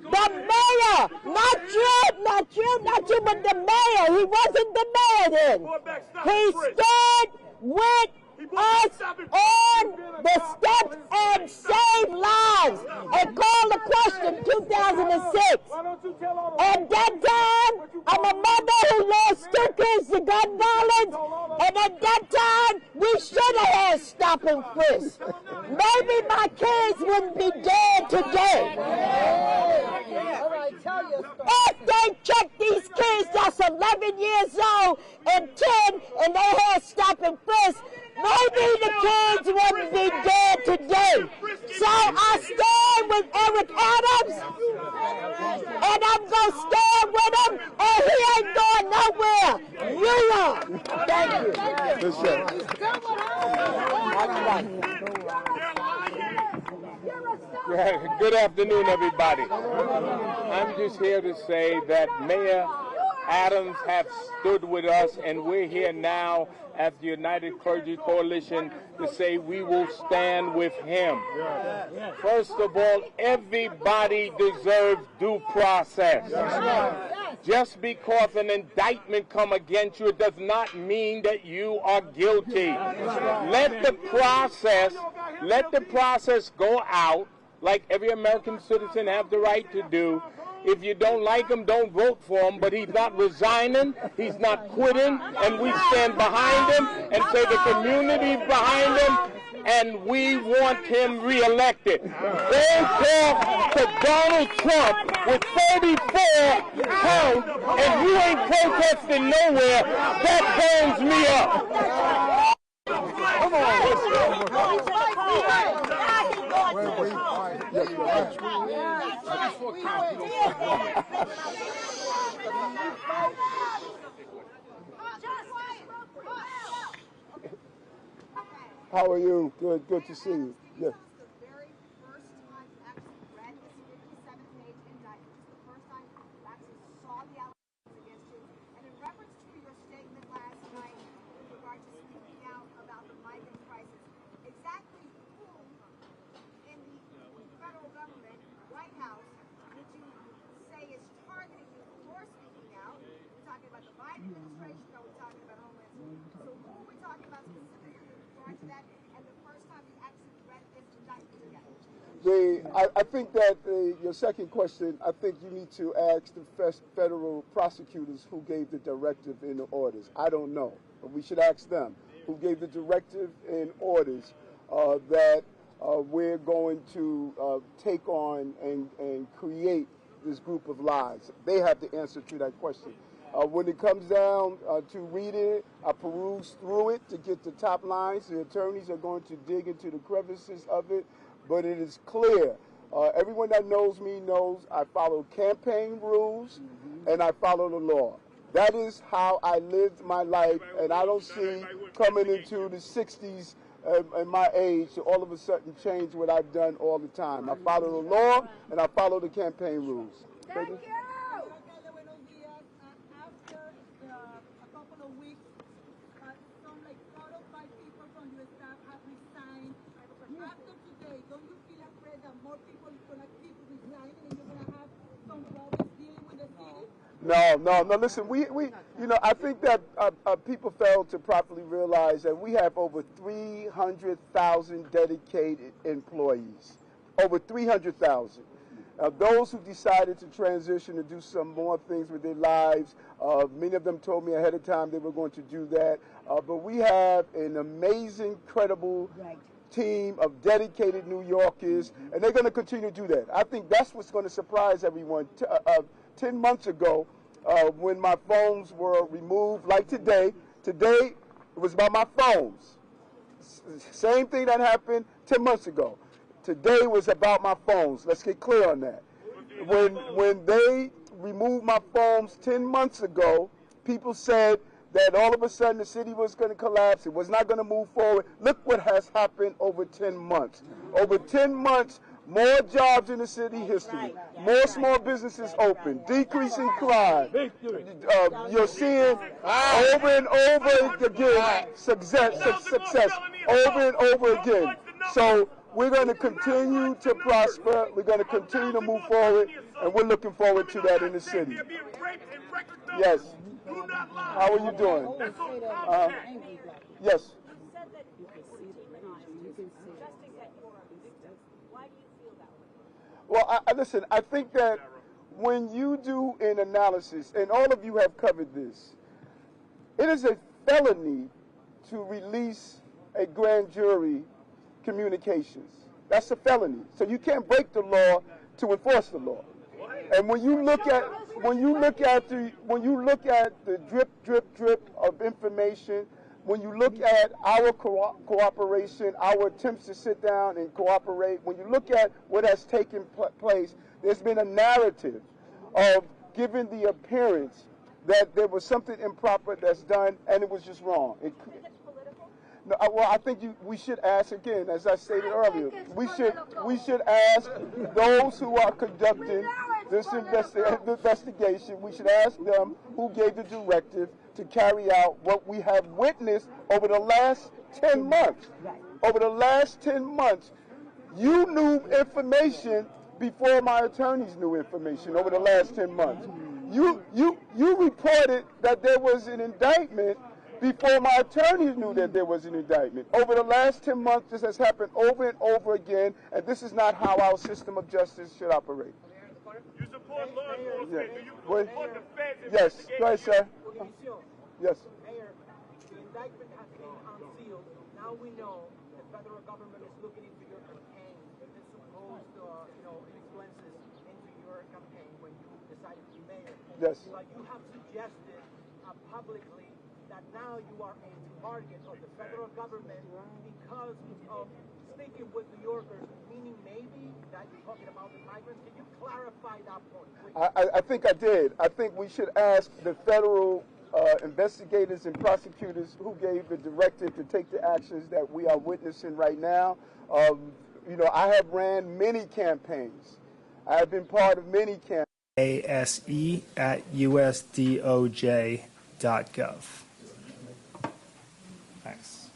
The mayor, not you, but the mayor. He wasn't the mayor then. He stood with us on the steps and saved lives and called the question 2006. At that time, I'm a mother who lost 2 kids to gun violence, and at that time, we should have had stop and frisk. Maybe my kids wouldn't be dead today. If they check these kids that's 11 years old and 10 and they had stop and frisk, maybe the kids wouldn't be dead today. So I stand with Eric Adams, and I'm going to stand with him, and he ain't going nowhere. You are. Thank you. Good afternoon, everybody. I'm just here to say that Mayor Adams have stood with us, and we're here now as the United Clergy Coalition to say we will stand with him. First of all, everybody deserves due process. Just because an indictment come against you, it does not mean that you are guilty. Let the process go out like every American citizen have the right to do. If you don't like him, don't vote for him, but he's not resigning, he's not quitting, and we stand behind him and say the community's behind him, and we want him reelected. Go talk to Donald Trump with 34 counts, and you ain't protesting nowhere. That burns me up. Come on, let's go. How are you? Good to see you. Yeah. I think that your second question, I think you need to ask the federal prosecutors who gave the directive in the orders. I don't know, but we should ask them who gave the directive in orders that we're going to take on and create this group of lies. They have the answer to that question. When it comes down to reading it, I peruse through it to get the top lines. The attorneys are going to dig into the crevices of it, but it is clear. Everyone that knows me knows I follow campaign rules and I follow the law. That is how I lived my life, and I don't see coming into the 60s and my age to all of a sudden change what I've done all the time. I follow the law and I follow the campaign rules. Thank you. After a couple of weeks, some like 4 or 5 people from your staff have resigned. After today, don't you feel afraid that more people are going to keep resigning and you're going to have some problems dealing with the city? No. Listen, I think that people fail to properly realize that we have over 300,000 dedicated employees. Over 300,000. Those who decided to transition and do some more things with their lives, many of them told me ahead of time they were going to do that. But we have an amazing, credible team of dedicated New Yorkers, and they're going to continue to do that. I think that's what's going to surprise everyone. 10 months ago, when my phones were removed, like today, It was about my phones. Same thing that happened 10 months ago. Today was about my phones. Let's get clear on that. When they removed my phones 10 months ago, people said that all of a sudden the city was going to collapse. It was not going to move forward. Look what has happened over 10 months. Over 10 months, more jobs in the city history, more small businesses open, decreasing crime. You're seeing over and over again success over and over again. So we're going to continue to prosper. We're going to continue to move forward, and we're looking forward to that in the city. Yes. How are you doing? Yes. Well, listen, I think that when you do an analysis, and all of you have covered this, it is a felony to release a grand jury communications. That's a felony. So you can't break the law to enforce the law. And when you look at the drip of information, when you look at our cooperation, our attempts to sit down and cooperate, when you look at what has taken place, there's been a narrative of giving the appearance that there was something improper that's done, and it was just wrong. No, well, I think we should ask again, as I stated earlier. We should ask those who are conducting this investigation. We should ask them who gave the directive to carry out what we have witnessed over the last 10 months. Over the last 10 months, you knew information before my attorneys knew information. Over the last 10 months, you reported that there was an indictment before my attorneys knew that there was an indictment. Over the last 10 months, this has happened over and over again, and this is not how our system of justice should operate. You support law enforcement. Do you support the feds? Yes. Go ahead, sir. Yes. Mayor, the indictment has been unsealed. Now we know the federal government is looking into your campaign and supposed, influences into your campaign when you decided to be mayor. Yes. But you have suggested publicly that now you are a target of the federal government because of sticking with New Yorkers, meaning maybe that you're talking about the migrants. Can you clarify that point? I think I did. I think we should ask the federal investigators and prosecutors who gave the directive to take the actions that we are witnessing right now. I have ran many campaigns. I have been part of many campaigns. ASE@usdoj.gov. Thanks.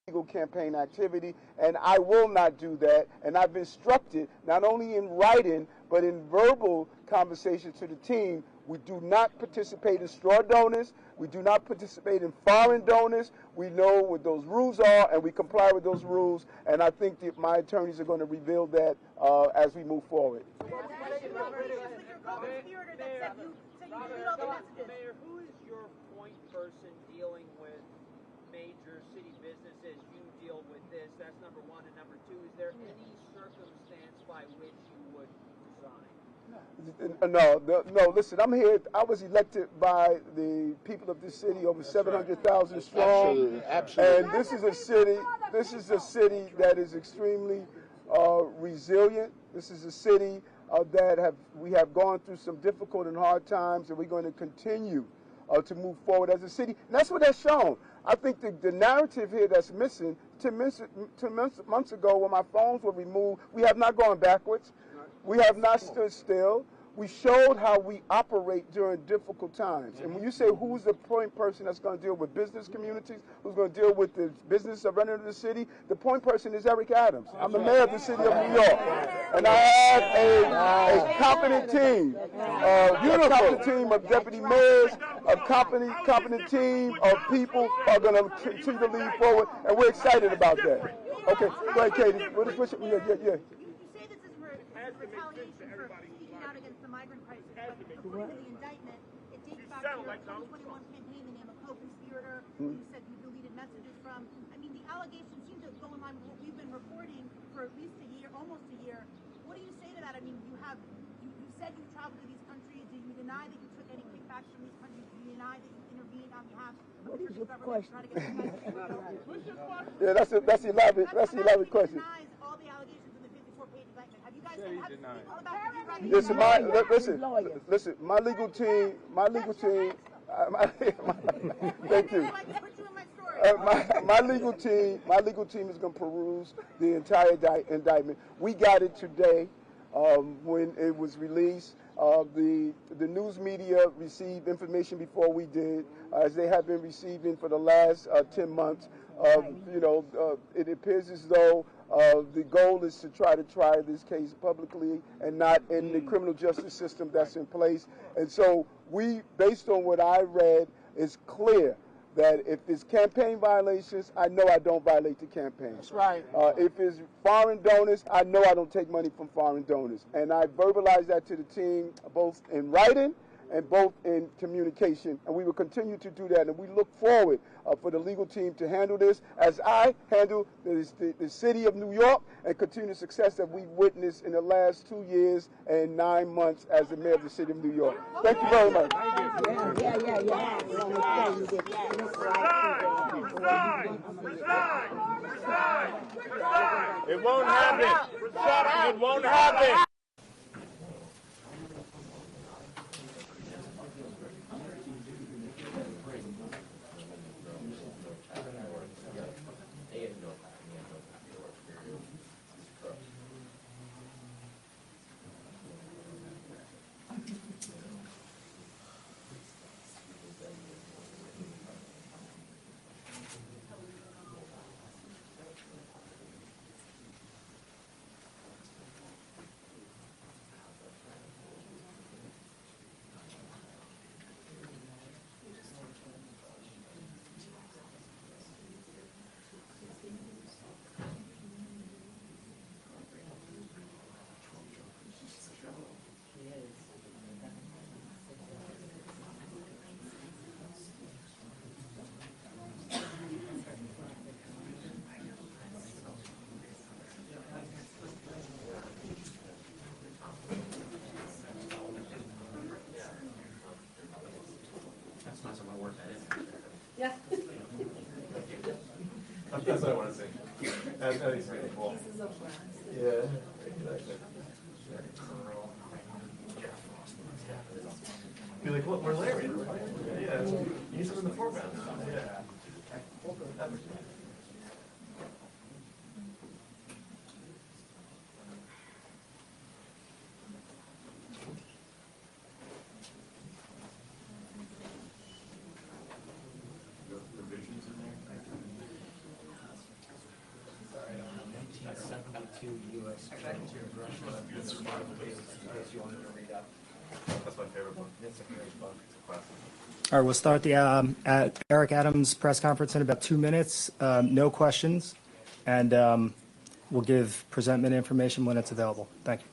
Legal campaign activity, and I will not do that. And I've instructed, not only in writing, but in verbal conversations to the team, we do not participate in straw donors. We do not participate in foreign donors. We know what those rules are, and we comply with those rules. And I think that my attorneys are going to reveal that as we move forward. Mayor, who is your point person dealing with major city businesses? You deal with this. That's number one. And number two, is there any circumstance by which you would resign? No. Listen, I'm here. I was elected by the people of this city, over 700,000 strong. Absolutely. And this is a city. This is a city that is extremely resilient. This is a city that we have gone through some difficult and hard times, and we're going to continue to move forward as a city. And that's what that's shown. I think the narrative here that's missing, 10 months ago when my phones were removed, we have not gone backwards. We have not stood still. We showed how we operate during difficult times. And when you say who's the point person that's going to deal with business communities, who's going to deal with the business of running the city, the point person is Eric Adams. I'm the mayor of the city of New York. And I have a competent team, of deputy mayors, a competent team of people who are going to continue to lead forward, and we're excited about that. Okay, go ahead, Katie. Yeah. Retaliation for speaking out against the migrant crisis. According to the indictment, it dates back to your 2021 campaign, the name of co-conspirator, you said you deleted messages from. I mean, the allegations seem to go in line with what we've been reporting for at least a year, almost a year. What do you say to that? I mean, you said you traveled to these countries. Do you deny that you took any kickbacks from these countries? Do you deny that you on behalf of What the is your government question? trying to get the message. Yeah, that's the 11th question. Denies all the allegations in the 54-page indictment. Have you guys been having people about Listen, my legal team, thank you. My legal team is going to peruse the entire indictment. We got it today when it was released. The news media received information before we did, as they have been receiving for the last 10 months. It appears as though the goal is to try this case publicly and not in the criminal justice system that's in place. And so we, based on what I read, it's clear that if it's campaign violations, I know I don't violate the campaign. That's right. If it's foreign donors, I know I don't take money from foreign donors. And I verbalized that to the team both in writing and both in communication. And we will continue to do that. And we look forward for the legal team to handle this as I handle the city of New York and continue the success that we've witnessed in the last 2 years and 9 months as the mayor of the city of New York. Thank you very much. It won't happen. It won't happen. Yeah. That's what I want to see. That's really cool. Yeah. Be like, look, we're Larry. Yeah. Use them in the foreground. Yeah. U.S. That's my favorite one. It's a great book. It's a classic. All right, we'll start the Eric Adams press conference in about 2 minutes. No questions, and we'll give presentment information when it's available. Thank you.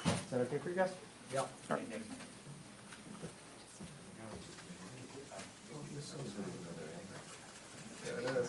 Is that okay for you guys? Yeah. All right. There it is.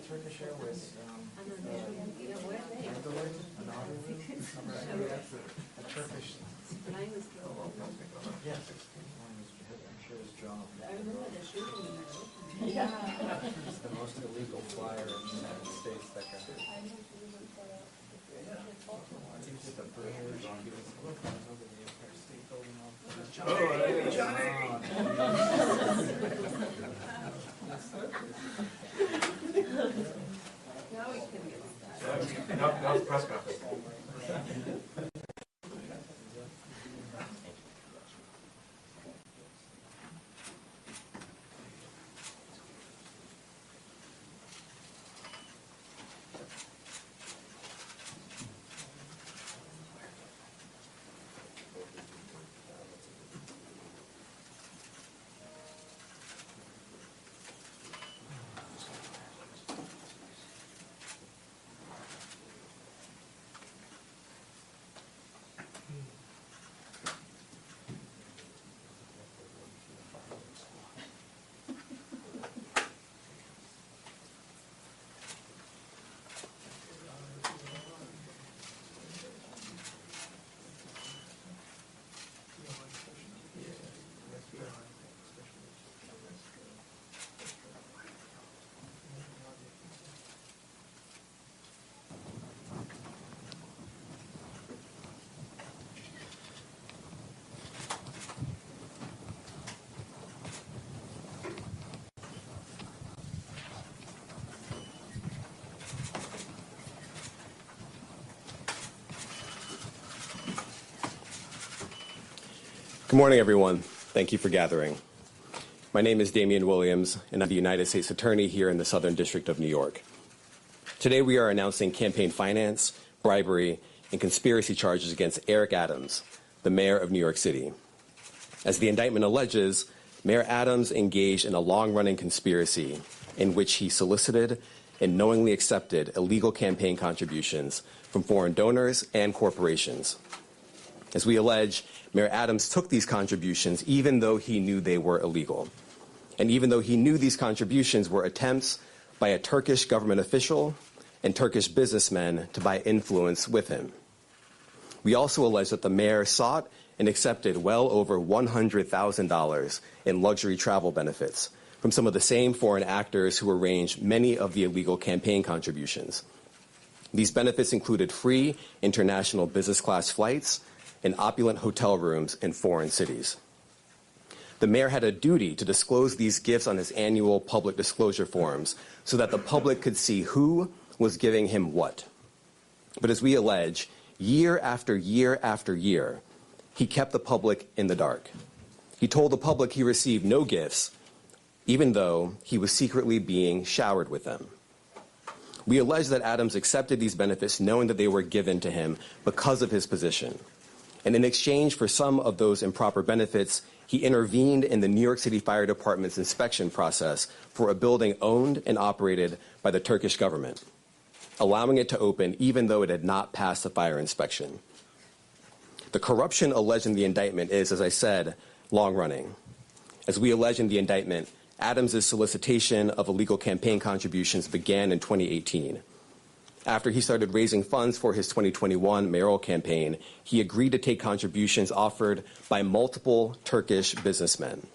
Turkish Airways. Turkish. Yes. I'm sure his job. I remember the shooting. Yeah. It's the most illegal flyer in the United States that got. That was a press conference. Good morning, everyone. Thank you for gathering. My name is Damian Williams, and I'm the United States Attorney here in the Southern District of New York. Today, we are announcing campaign finance, bribery, and conspiracy charges against Eric Adams, the mayor of New York City. As the indictment alleges, Mayor Adams engaged in a long-running conspiracy in which he solicited and knowingly accepted illegal campaign contributions from foreign donors and corporations. As we allege, Mayor Adams took these contributions even though he knew they were illegal, and even though he knew these contributions were attempts by a Turkish government official and Turkish businessmen to buy influence with him. We also allege that the mayor sought and accepted well over $100,000 in luxury travel benefits from some of the same foreign actors who arranged many of the illegal campaign contributions. These benefits included free international business class flights and opulent hotel rooms in foreign cities. The mayor had a duty to disclose these gifts on his annual public disclosure forms so that the public could see who was giving him what. But as we allege, year after year after year, he kept the public in the dark. He told the public he received no gifts, even though he was secretly being showered with them. We allege that Adams accepted these benefits knowing that they were given to him because of his position. And in exchange for some of those improper benefits, he intervened in the New York City Fire Department's inspection process for a building owned and operated by the Turkish government, allowing it to open even though it had not passed the fire inspection. The corruption alleged in the indictment is, as I said, long-running. As we allege in the indictment, Adams' solicitation of illegal campaign contributions began in 2018. After he started raising funds for his 2021 mayoral campaign, he agreed to take contributions offered by multiple Turkish businessmen,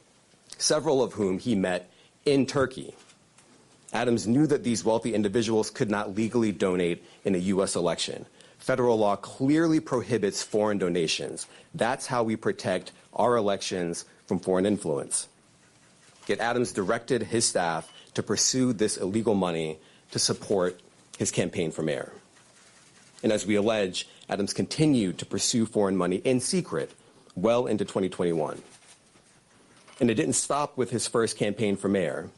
several of whom he met in Turkey. Adams knew that these wealthy individuals could not legally donate in a U.S. election. Federal law clearly prohibits foreign donations. That's how we protect our elections from foreign influence. Yet Adams directed his staff to pursue this illegal money to support his campaign for mayor. And as we allege, Adams continued to pursue foreign money in secret well into 2021. And it didn't stop with his first campaign for mayor.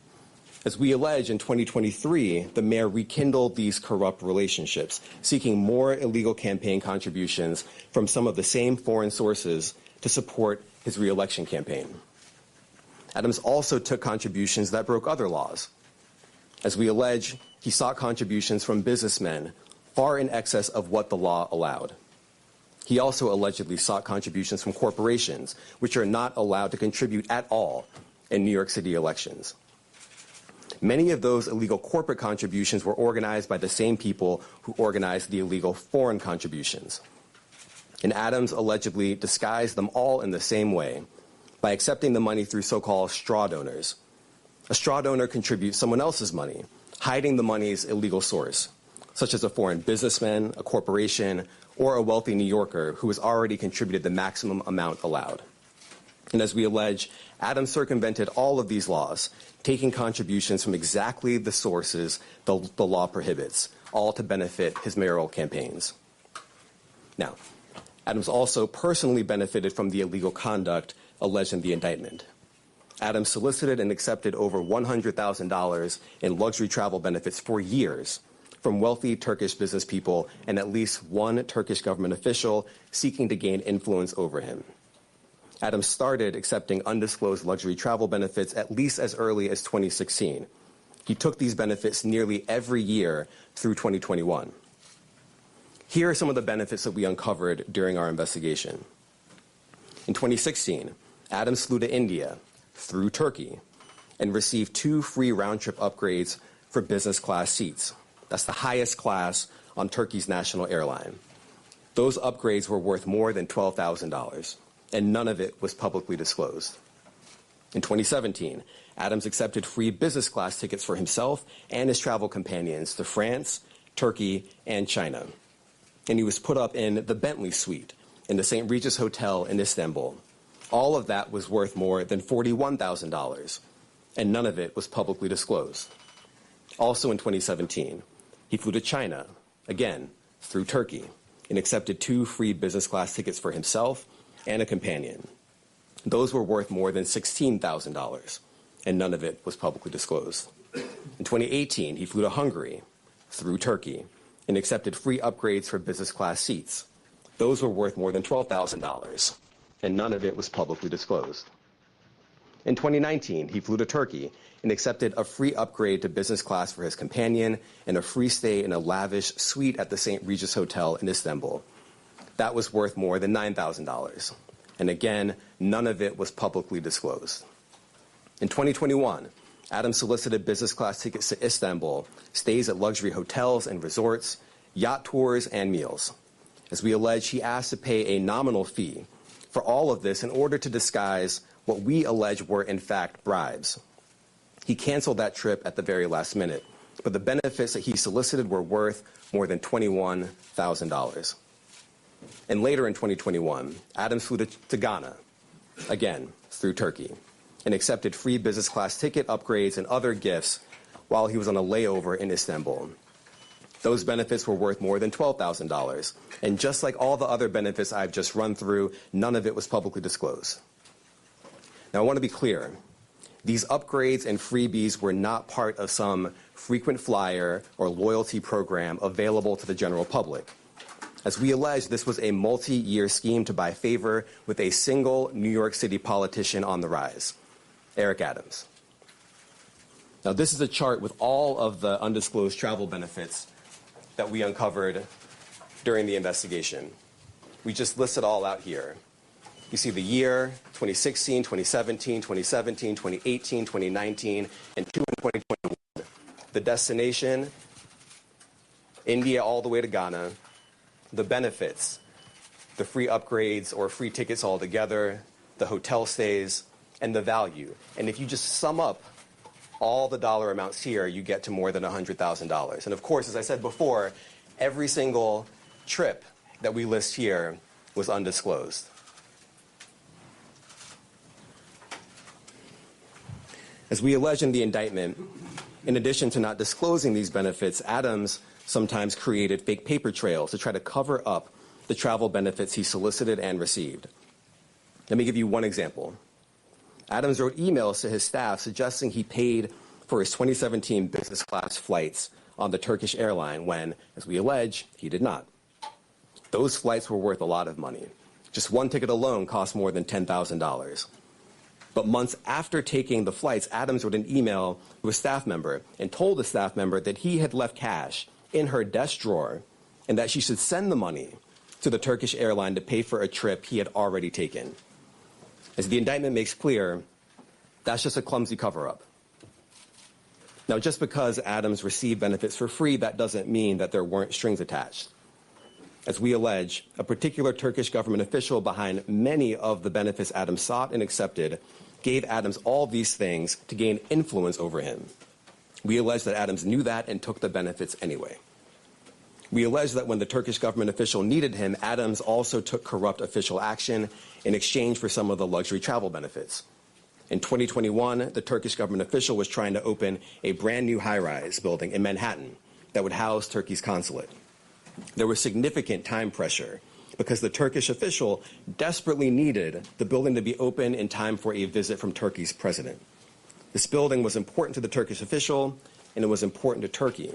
As we allege, in 2023, the mayor rekindled these corrupt relationships, seeking more illegal campaign contributions from some of the same foreign sources to support his re-election campaign. Adams also took contributions that broke other laws. As we allege, he sought contributions from businessmen far in excess of what the law allowed. He also allegedly sought contributions from corporations, which are not allowed to contribute at all in New York City elections. Many of those illegal corporate contributions were organized by the same people who organized the illegal foreign contributions. And Adams allegedly disguised them all in the same way by accepting the money through so-called straw donors. A straw donor contributes someone else's money, hiding the money's illegal source, such as a foreign businessman, a corporation, or a wealthy New Yorker who has already contributed the maximum amount allowed. And as we allege, Adams circumvented all of these laws, taking contributions from exactly the sources the law prohibits, all to benefit his mayoral campaigns. Now, Adams also personally benefited from the illegal conduct alleged in the indictment. Adams solicited and accepted over $100,000 in luxury travel benefits for years from wealthy Turkish business people and at least one Turkish government official seeking to gain influence over him. Adams started accepting undisclosed luxury travel benefits at least as early as 2016. He took these benefits nearly every year through 2021. Here are some of the benefits that we uncovered during our investigation. In 2016, Adams flew to India through Turkey and received 2 free round-trip upgrades for business class seats. That's the highest class on Turkey's national airline. Those upgrades were worth more than $12,000, and none of it was publicly disclosed. In 2017, Adams accepted free business class tickets for himself and his travel companions to France, Turkey, and China. And he was put up in the Bentley Suite in the St. Regis Hotel in Istanbul. All of that was worth more than $41,000, and none of it was publicly disclosed. Also in 2017, he flew to China, again, through Turkey, and accepted 2 free business class tickets for himself and a companion. Those were worth more than $16,000, and none of it was publicly disclosed. In 2018, he flew to Hungary through Turkey and accepted free upgrades for business class seats. Those were worth more than $12,000, and none of it was publicly disclosed. In 2019, he flew to Turkey and accepted a free upgrade to business class for his companion and a free stay in a lavish suite at the St. Regis Hotel in Istanbul. That was worth more than $9,000. And again, none of it was publicly disclosed. In 2021, Adams solicited business class tickets to Istanbul, stays at luxury hotels and resorts, yacht tours, and meals. As we allege, he asked to pay a nominal fee for all of this in order to disguise what we allege were, in fact, bribes. He canceled that trip at the very last minute, but the benefits that he solicited were worth more than $21,000. And later in 2021, Adams flew to Ghana, again, through Turkey, and accepted free business class ticket upgrades and other gifts while he was on a layover in Istanbul. Those benefits were worth more than $12,000. And just like all the other benefits I've just run through, none of it was publicly disclosed. Now, I want to be clear. These upgrades and freebies were not part of some frequent flyer or loyalty program available to the general public. As we allege, this was a multi-year scheme to buy favor with a single New York City politician on the rise, Eric Adams. Now, this is a chart with all of the undisclosed travel benefits that we uncovered during the investigation. We just list it all out here. You see the year, 2016, 2017, 2017, 2018, 2019, and 2 in 2021. The destination, India all the way to Ghana. The benefits, the free upgrades or free tickets altogether, the hotel stays, and the value. And if you just sum up all the dollar amounts here, you get to more than $100,000. And of course, as I said before, every single trip that we list here was undisclosed. As we allege in the indictment, in addition to not disclosing these benefits, Adams sometimes created fake paper trails to try to cover up the travel benefits he solicited and received. Let me give you one example. Adams wrote emails to his staff suggesting he paid for his 2017 business class flights on the Turkish airline when, as we allege, he did not. Those flights were worth a lot of money. Just one ticket alone cost more than $10,000. But months after taking the flights, Adams wrote an email to a staff member and told the staff member that he had left cash in her desk drawer and that she should send the money to the Turkish airline to pay for a trip he had already taken. As the indictment makes clear, that's just a clumsy cover-up. Now, just because Adams received benefits for free, that doesn't mean that there weren't strings attached. As we allege, a particular Turkish government official behind many of the benefits Adams sought and accepted gave Adams all these things to gain influence over him. We allege that Adams knew that and took the benefits anyway. We allege that when the Turkish government official needed him, Adams also took corrupt official action in exchange for some of the luxury travel benefits. In 2021, the Turkish government official was trying to open a brand new high-rise building in Manhattan that would house Turkey's consulate. There was significant time pressure because the Turkish official desperately needed the building to be open in time for a visit from Turkey's president. This building was important to the Turkish official, and it was important to Turkey.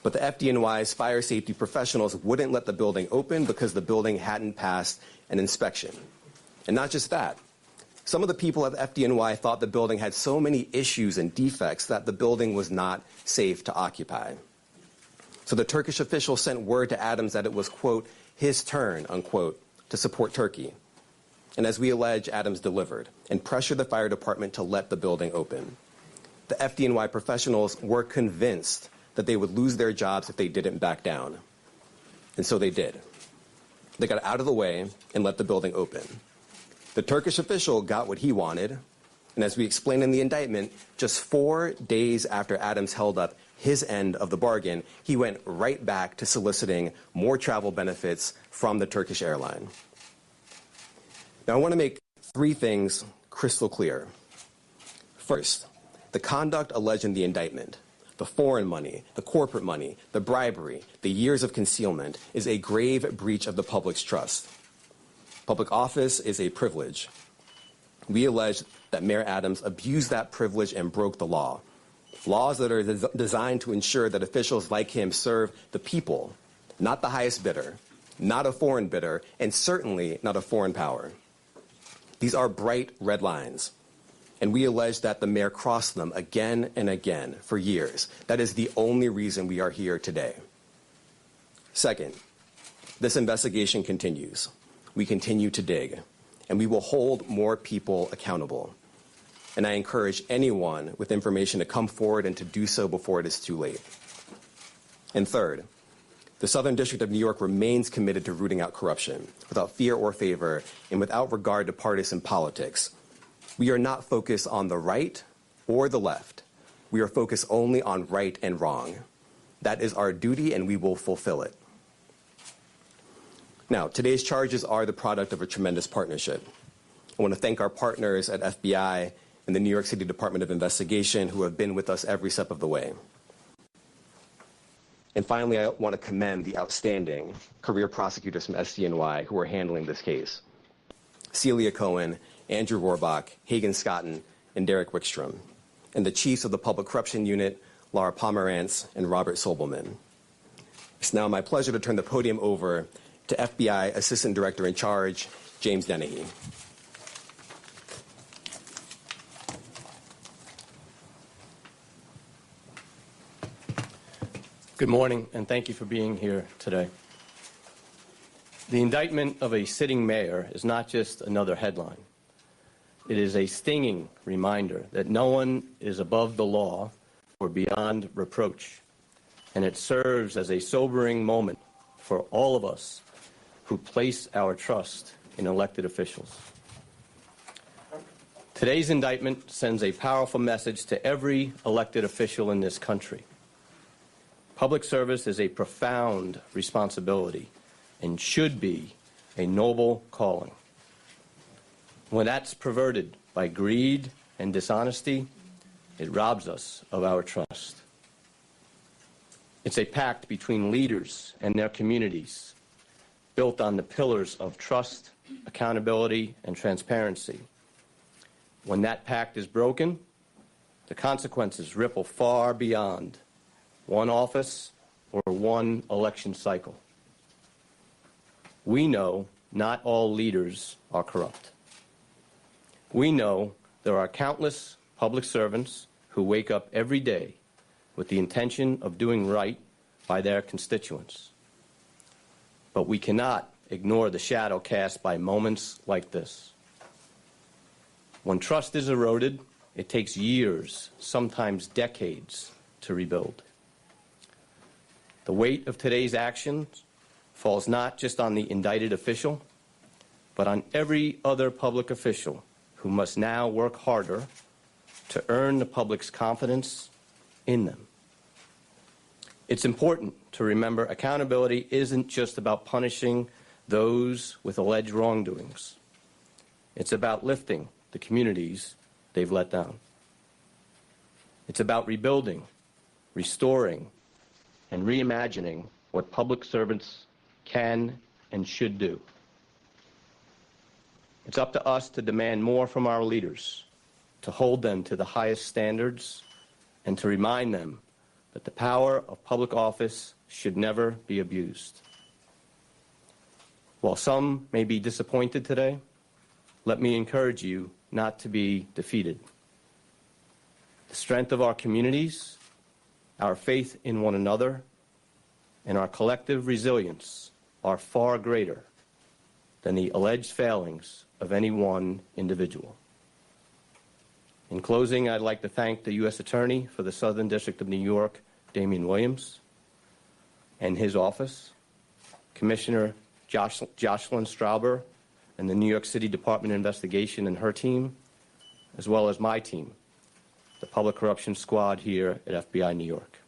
But the FDNY's fire safety professionals wouldn't let the building open because the building hadn't passed an inspection. And not just that. Some of the people at the FDNY thought the building had so many issues and defects that the building was not safe to occupy. So the Turkish official sent word to Adams that it was, quote, his turn, unquote, to support Turkey. And as we allege, Adams delivered and pressured the fire department to let the building open. The FDNY professionals were convinced that they would lose their jobs if they didn't back down. And so they did. They got out of the way and let the building open. The Turkish official got what he wanted, and as we explained in the indictment, just 4 days after Adams held up his end of the bargain, he went right back to soliciting more travel benefits from the Turkish airline. Now, I want to make 3 things crystal clear. First, the conduct alleged in the indictment, the foreign money, the corporate money, the bribery, the years of concealment, is a grave breach of the public's trust. Public office is a privilege. We allege that Mayor Adams abused that privilege and broke the law. Laws that are designed to ensure that officials like him serve the people, not the highest bidder, not a foreign bidder, and certainly not a foreign power. These are bright red lines, and we allege that the mayor crossed them again and again for years. That is the only reason we are here today. Second, this investigation continues. We continue to dig, and we will hold more people accountable. And I encourage anyone with information to come forward and to do so before it is too late. And third, the Southern District of New York remains committed to rooting out corruption without fear or favor and without regard to partisan politics. We are not focused on the right or the left. We are focused only on right and wrong. That is our duty, and we will fulfill it. Now, today's charges are the product of a tremendous partnership. I want to thank our partners at FBI and the New York City Department of Investigation who have been with us every step of the way. And finally, I want to commend the outstanding career prosecutors from SDNY who are handling this case. Celia Cohen, Andrew Rohrbach, Hagen Scotton, and Derek Wickstrom, and the chiefs of the Public Corruption Unit, Laura Pomerantz and Robert Sobelman. It's now my pleasure to turn the podium over to FBI Assistant Director in Charge, James Dennehy. Good morning, and thank you for being here today. The indictment of a sitting mayor is not just another headline. It is a stinging reminder that no one is above the law or beyond reproach, and it serves as a sobering moment for all of us who place our trust in elected officials. Today's indictment sends a powerful message to every elected official in this country. Public service is a profound responsibility and should be a noble calling. When that's perverted by greed and dishonesty, it robs us of our trust. It's a pact between leaders and their communities, built on the pillars of trust, accountability, and transparency. When that pact is broken, the consequences ripple far beyond one office or one election cycle. We know not all leaders are corrupt. We know there are countless public servants who wake up every day with the intention of doing right by their constituents. But we cannot ignore the shadow cast by moments like this. When trust is eroded, it takes years, sometimes decades, to rebuild. The weight of today's actions falls not just on the indicted official, but on every other public official who must now work harder to earn the public's confidence in them. It's important to remember accountability isn't just about punishing those with alleged wrongdoings. It's about lifting the communities they've let down. It's about rebuilding, restoring, and reimagining what public servants can and should do. It's up to us to demand more from our leaders, to hold them to the highest standards, and to remind them that the power of public office should never be abused. While some may be disappointed today, let me encourage you not to be defeated. The strength of our communities, our faith in one another, and our collective resilience are far greater than the alleged failings of any one individual. In closing, I'd like to thank the U.S. Attorney for the Southern District of New York, Damian Williams, and his office, Commissioner Jocelyn Strauber and the New York City Department of Investigation and her team, as well as my team, the Public Corruption Squad here at FBI New York.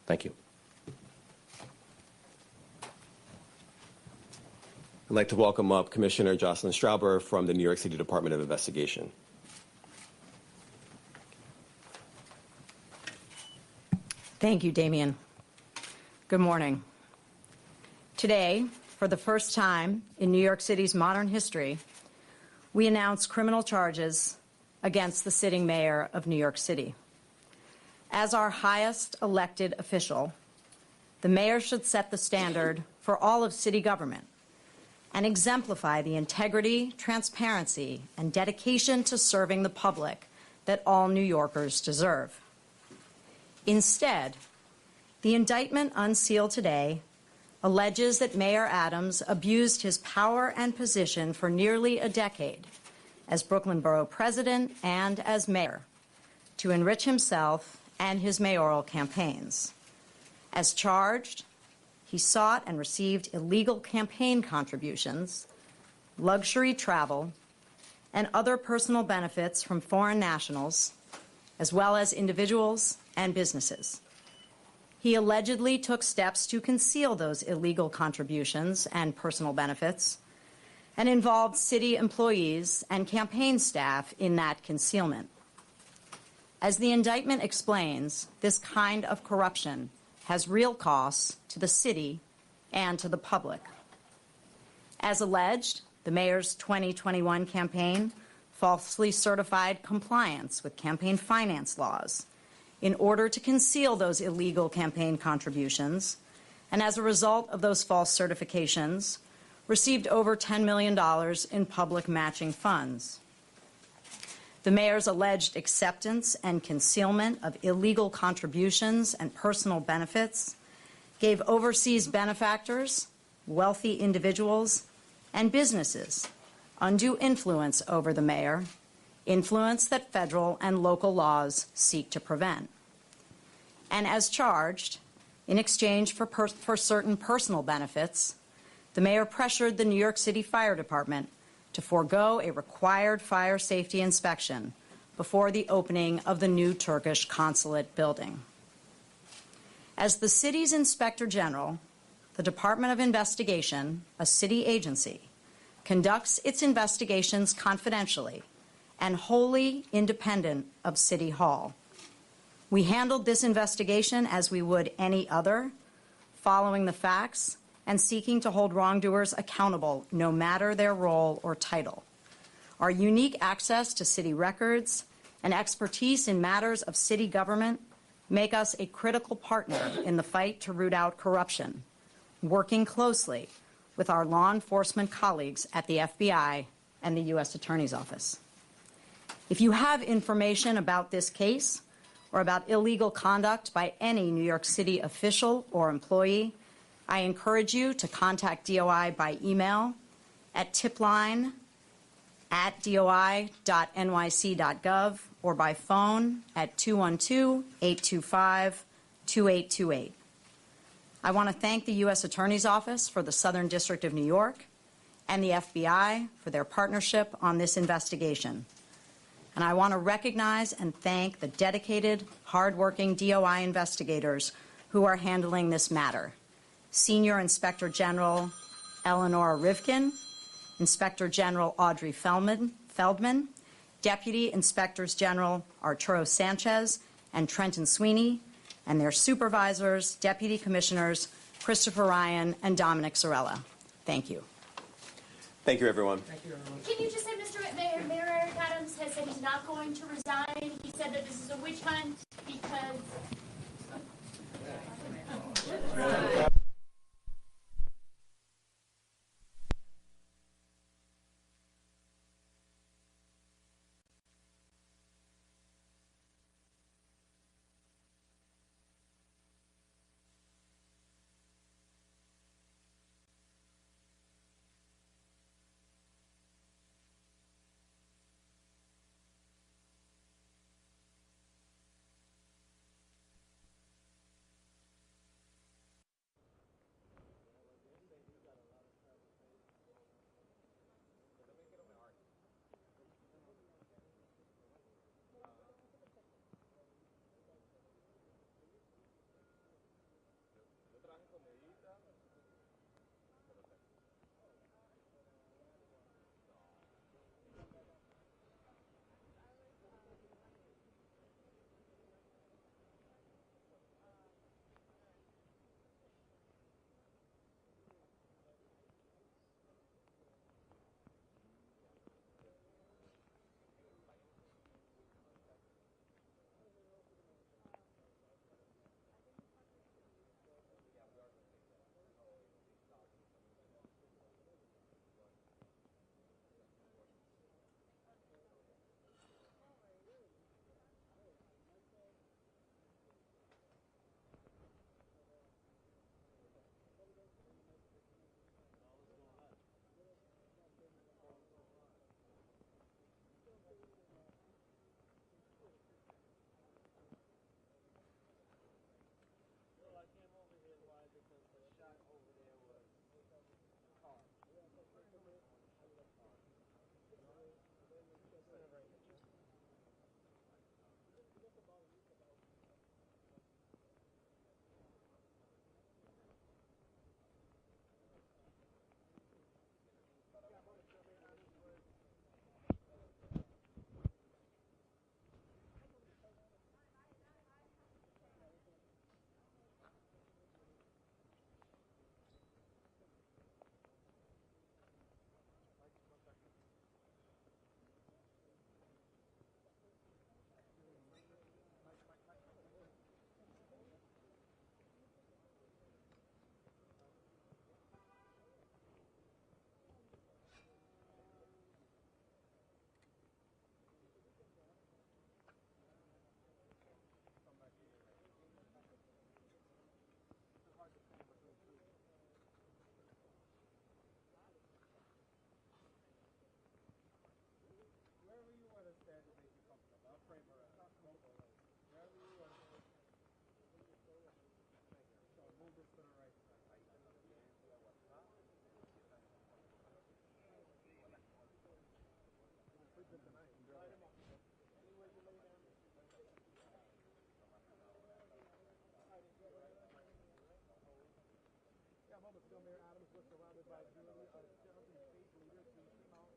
Thank you. I'd like to welcome up Commissioner Jocelyn Strauber from the New York City Department of Investigation. Thank you, Damian. Good morning. Today, for the first time in New York City's modern history, we announce criminal charges against the sitting mayor of New York City. As our highest elected official, the mayor should set the standard for all of city government and exemplify the integrity, transparency, and dedication to serving the public that all New Yorkers deserve. Instead, the indictment unsealed today alleges that Mayor Adams abused his power and position for nearly a decade as Brooklyn Borough President and as mayor to enrich himself and his mayoral campaigns. As charged, he sought and received illegal campaign contributions, luxury travel, and other personal benefits from foreign nationals, as well as individuals and businesses. He allegedly took steps to conceal those illegal contributions and personal benefits and involved city employees and campaign staff in that concealment. As the indictment explains, this kind of corruption has real costs to the city and to the public. As alleged, the mayor's 2021 campaign falsely certified compliance with campaign finance laws in order to conceal those illegal campaign contributions, and as a result of those false certifications, received over $10 million in public matching funds. The mayor's alleged acceptance and concealment of illegal contributions and personal benefits gave overseas benefactors, wealthy individuals, and businesses undue influence over the mayor, influence that federal and local laws seek to prevent. And as charged, in exchange for certain personal benefits, the mayor pressured the New York City Fire Department to forego a required fire safety inspection before the opening of the new Turkish consulate building. As the city's Inspector General, the Department of Investigation, a city agency, conducts its investigations confidentially and wholly independent of City Hall. We handled this investigation as we would any other, following the facts and seeking to hold wrongdoers accountable no matter their role or title. Our unique access to city records and expertise in matters of city government make us a critical partner in the fight to root out corruption, working closely with our law enforcement colleagues at the FBI and the U.S. Attorney's Office. If you have information about this case or about illegal conduct by any New York City official or employee, I encourage you to contact DOI by email at tipline@doi.nyc.gov or by phone at 212-825-2828. I want to thank the U.S. Attorney's Office for the Southern District of New York and the FBI for their partnership on this investigation. And I want to recognize and thank the dedicated, hardworking DOI investigators who are handling this matter. Senior Inspector General Eleanor Rivkin, Inspector General Audrey Feldman, Deputy Inspectors General Arturo Sanchez and Trenton Sweeney, and their supervisors, Deputy Commissioners Christopher Ryan and Dominic Sorella. Thank you. Thank you, everyone. Can you just say, Mr. Mayor, Mayor Eric Adams has said he's not going to resign. He said that this is a witch hunt because... Mayor Adams was surrounded by a jury of 17 state leaders who came out.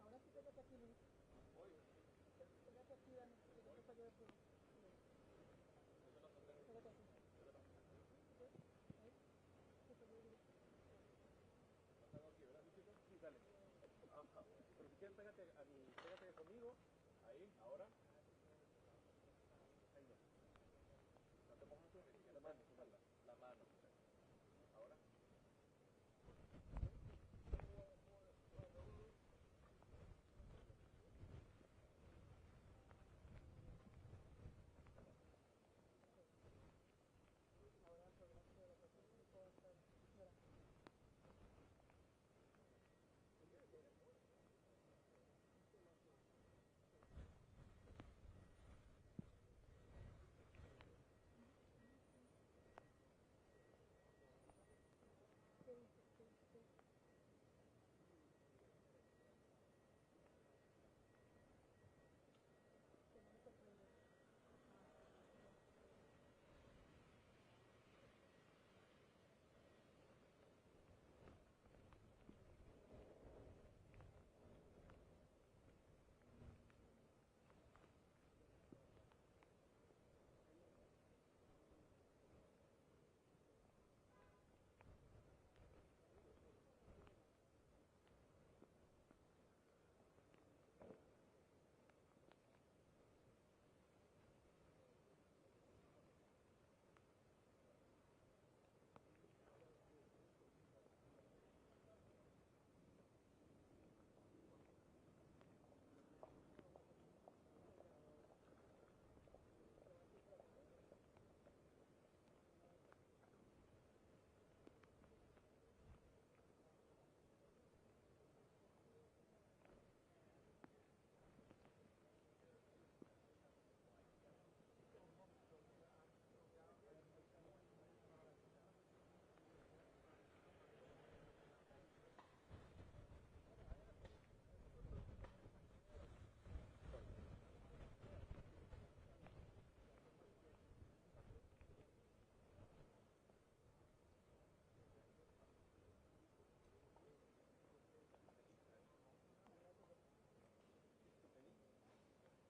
Ahora sí pégate aquí, Luis. Pégate aquí, Dani. Yo te ayudo aquí. Pégate aquí. Sí, dale. Ajá. Pero si quieres, pégate conmigo. Ahí, ahora. Ahí no. No te pongas mucho, la mano, la mano. Ahora.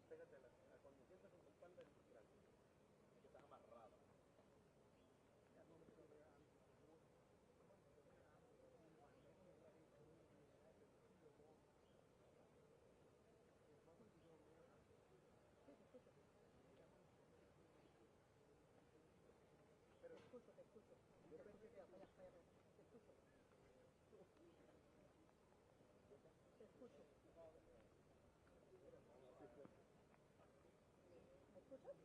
Pégatela. Cuando sientas en tu espalda, grande. Que estás amarrada. Pero escucho, te escucho. Yo creo que te apoyas para allá. Te escucho. Te escucho. ¿Me escuchas?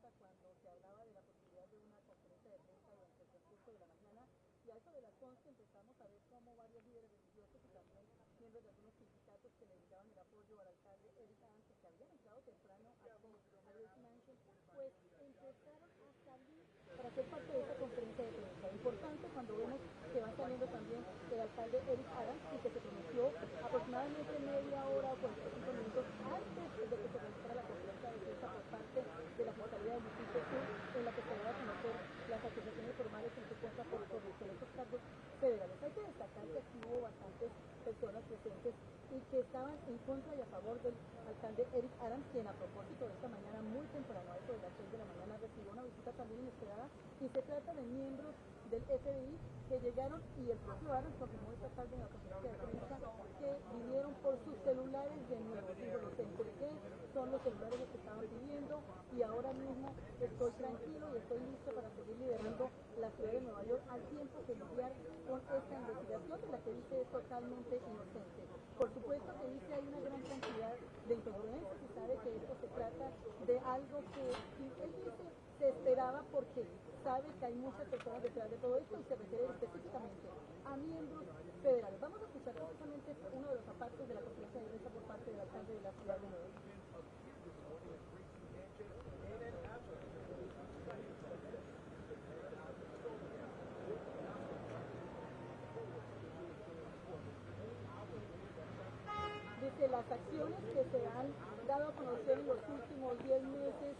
pregunta cuando se hablaba de la posibilidad de una conferencia de prensa durante el transcurso de la mañana, y a eso de las 11 empezamos a ver cómo varios líderes religiosos y también miembros de algunos sindicatos que le brindaban el apoyo al alcalde Eric Adams, que habían entrado temprano aquí a Grace Mansion, pues empezaron a salir para ser parte de esta conferencia de prensa. Importante cuando vemos que va saliendo también el alcalde Eric Adams y que se pronunció aproximadamente media hora o 45 minutos antes de que se realizara la conferencia de prensa por parte de la Fiscalía del Distrito Sur, en la que se van a conocer las acusaciones formales en su contra por corrupción de estos cargos federales. Hay que destacar que aquí hubo bastantes personas presentes y que estaban en contra y a favor del alcalde Eric Adams, quien a propósito de esta mañana muy temprano, a eso de las 6 de la mañana, recibió una visita también inesperada, y se trata de miembros del FBI que llegaron, y el propio Adams confirmó esta tarde en la conferencia de prensa que vinieron por sus celulares de nuevo. Digo, los entregué, son los celulares que estaban pidiendo, y ahora mismo estoy tranquilo y estoy listo para seguir liderando la ciudad de Nueva York al tiempo que lidiar con esta investigación de la que dice es totalmente inocente. Por supuesto que dice hay una gran cantidad de incongruencias y sabe que esto se trata de algo que él dice se esperaba porque sabe que hay muchas personas detrás de todo esto y se refiere específicamente a miembros federales. Vamos a escuchar precisamente uno de los apartes de la conferencia de prensa por parte del alcalde de la ciudad de Nueva York. Dice las acciones que se han dado a conocer en los últimos 10 meses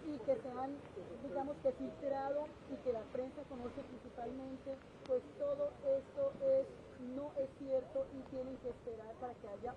y que se han, digamos que filtrado y que la prensa conoce principalmente, pues todo esto no es cierto y tienen que esperar para que haya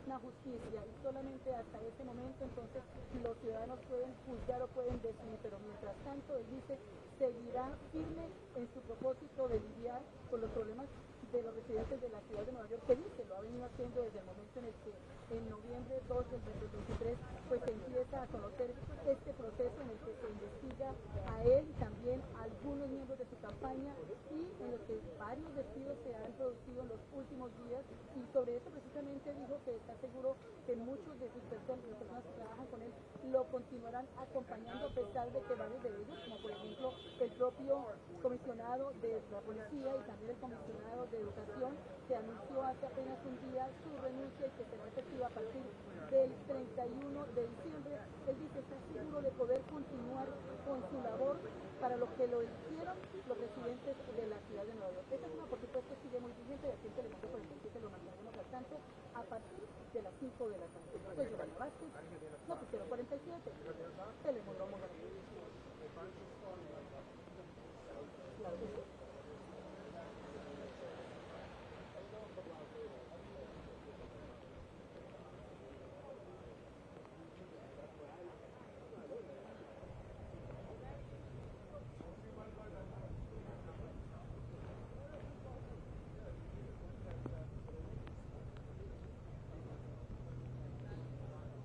una justicia, y solamente hasta ese momento entonces los ciudadanos pueden juzgar o pueden decidir, pero mientras tanto él dice seguirá firme en su propósito de lidiar con los problemas de los residentes de la ciudad de Nueva York, que dice, lo ha venido haciendo desde el momento en el que en noviembre 2 del 2023 pues se empieza a conocer este proceso en el que se investiga a él y también a algunos miembros de su campaña, y en los que varios despidos se han producido en los últimos días, y sobre eso precisamente dijo que está seguro que muchos de sus personas, las personas que trabajan con él, lo continuarán acompañando a pesar de que varios de ellos, como por ejemplo el propio comisionado de la policía y también el comisionado de educación, que anunció hace apenas un día su renuncia y que será efectiva a partir del 31 de diciembre. Él dice está seguro de poder continuar con su labor para lo que lo hicieron los residentes de la ciudad de Nueva York. Esta es una, por supuesto, sigue muy vigente, y aquí en Telemundo 47 lo mantenemos al tanto a partir de las 5 de la tarde. Soy Giovanna Vázquez, Noticiero 47, Telemundo. Claro que sí.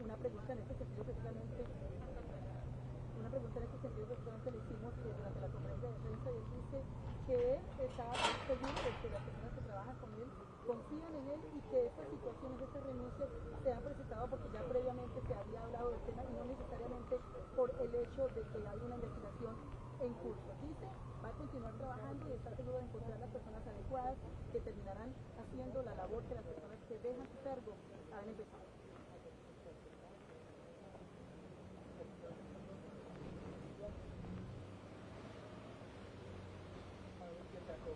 Una pregunta en este sentido precisamente le hicimos durante la conferencia de prensa, y él dice que él está seguro de que las personas que trabajan con él confían en él y que estas situaciones, estas renuncias se han presentado porque ya previamente se había hablado del tema y no necesariamente por el hecho de que hay una investigación en curso. Dice, va a continuar trabajando y está seguro de encontrar las personas adecuadas que terminarán haciendo la labor que las personas que dejan su cargo han empezado. Thank you.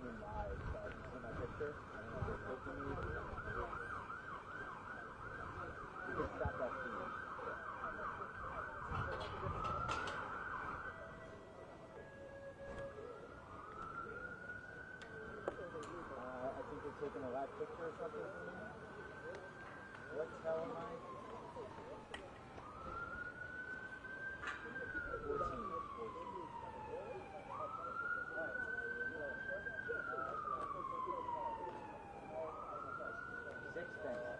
listening live, so I can see my picture. I don't know if they're taking me. You can stop that feed. I think they're taking a live picture or something from me. What the hell am I? 14. Six, thanks.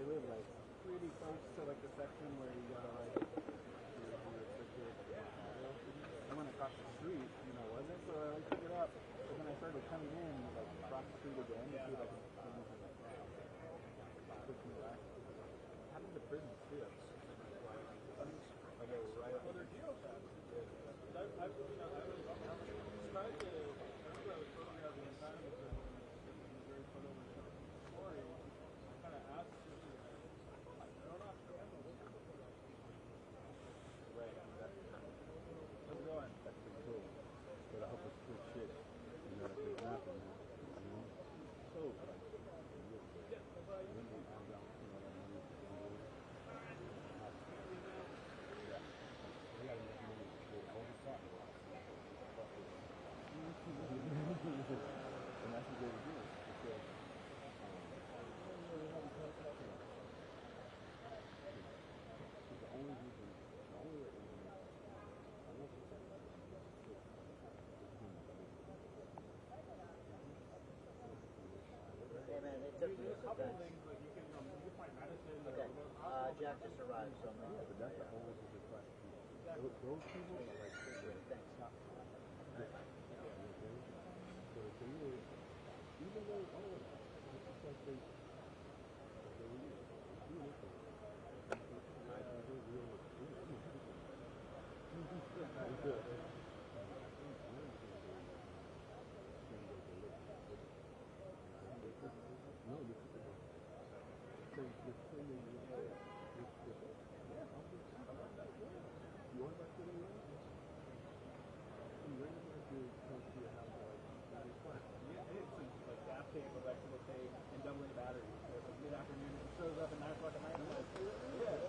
They live like pretty close to like the section where you gotta like do restricted I went across the street, you know, wasn't so I like picked it up. But then I started coming in like across the street again to see like happened to prisons too. Like a right up there. I was trying to I was photographing the time of the very photo story. I kind of asked right. How's it going? That's pretty cool. But I hope it's good shit. You know, if it's nothing, you know. So, like, and that's what they would do. Because, the only reason, the only way I want to say hey man, it took me a couple of things, like you can find medicine. Okay, Jack just arrived, so I'm but that's a whole different question. Those people are like, thanks. So for you, even though all of that, it's just like they and doubling batteries. So it's like mid-afternoon, it shows up at 9 o'clock at night. I'm like, yeah.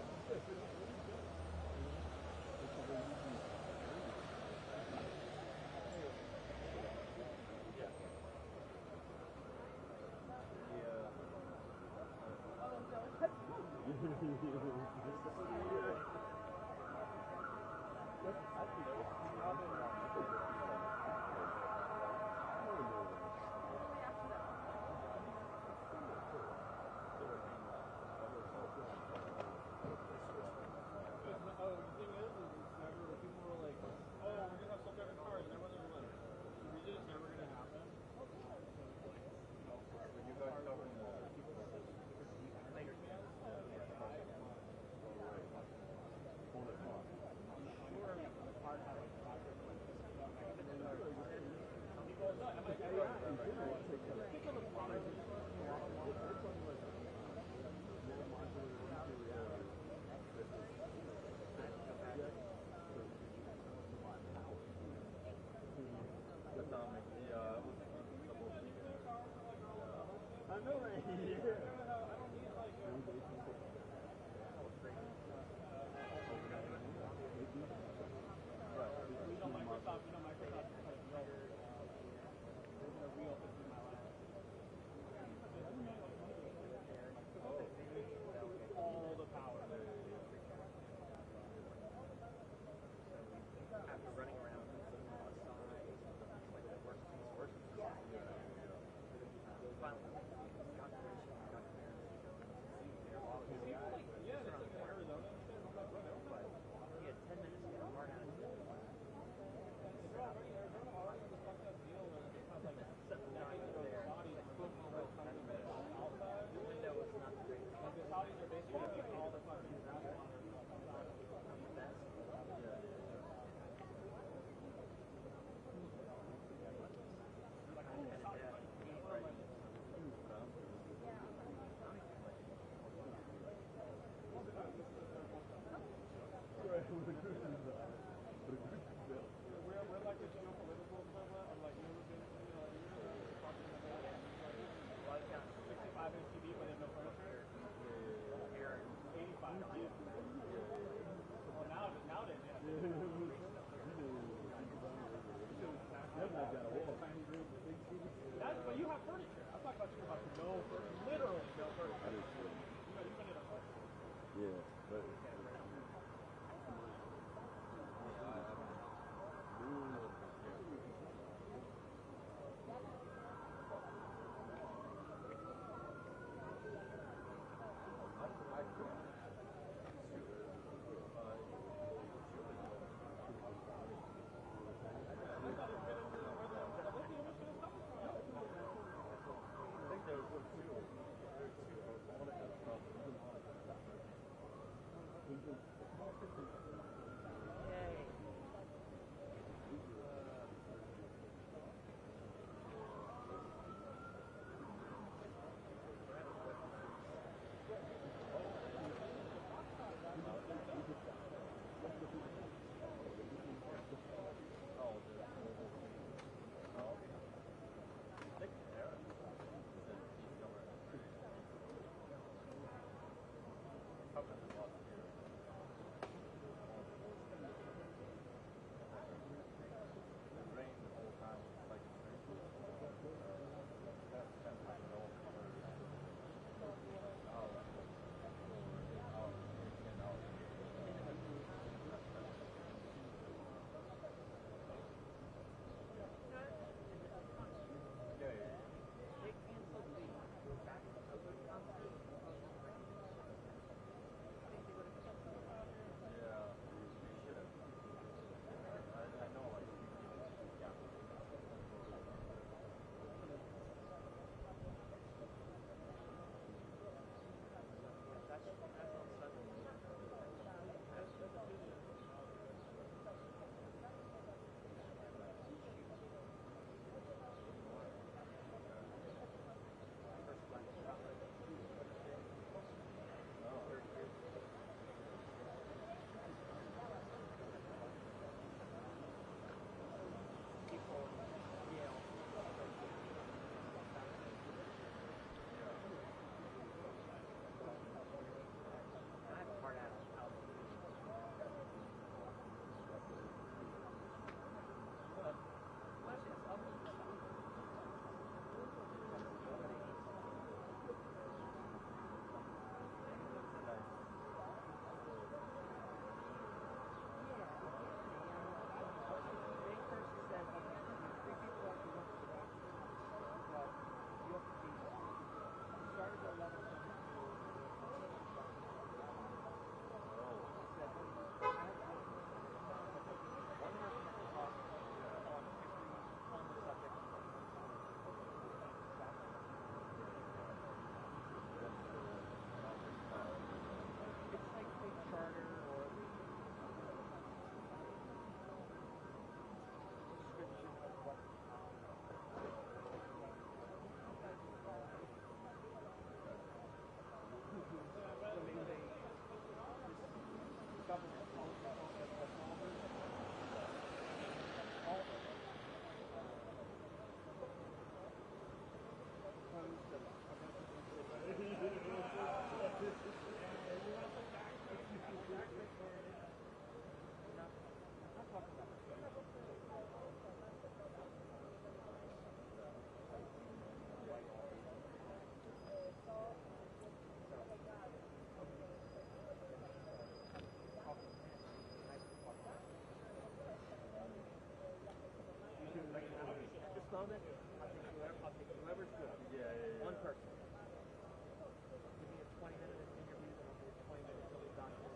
moment, I'll take whoever's good. Yeah. One person. Give me a 20-minute interview, then I'll do a 20-minute till the document.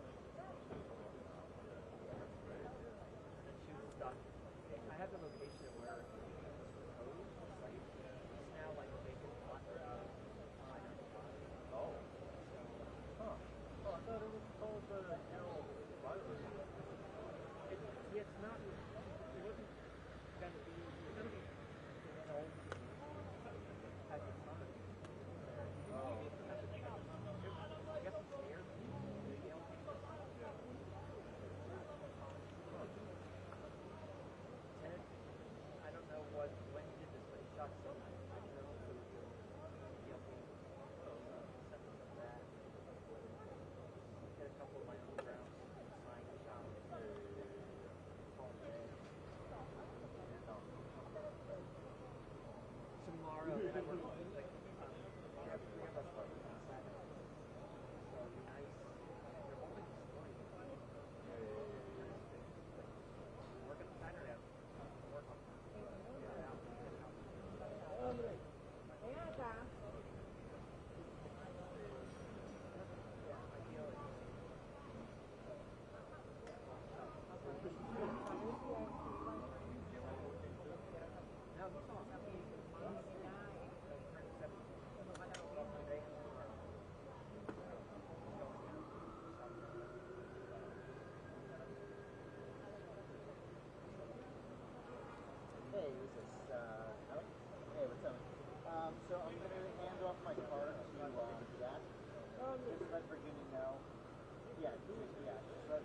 And then shoot this document. I have the location of where it's proposed, the site. It's now like a vacant lot. Oh. Huh. Oh, I thought it was called the Carroll Library. It's not. It wasn't going to be. It's going to be an old type of summit. Oh. I guess it's there. Tenant, I don't know when he did this, but he shot some. I don't know if it was something like that. Did a couple of my own grounds, signed shops. Tomorrow, and I work on like we have 3 of us working on Saturday. So it'd be nice. They're holding a story. Working Saturday. Work on Hey, this is Alex. Hey, what's up? So I'm going to hand off my card to Jack. Just let Virginia know. Yeah, just let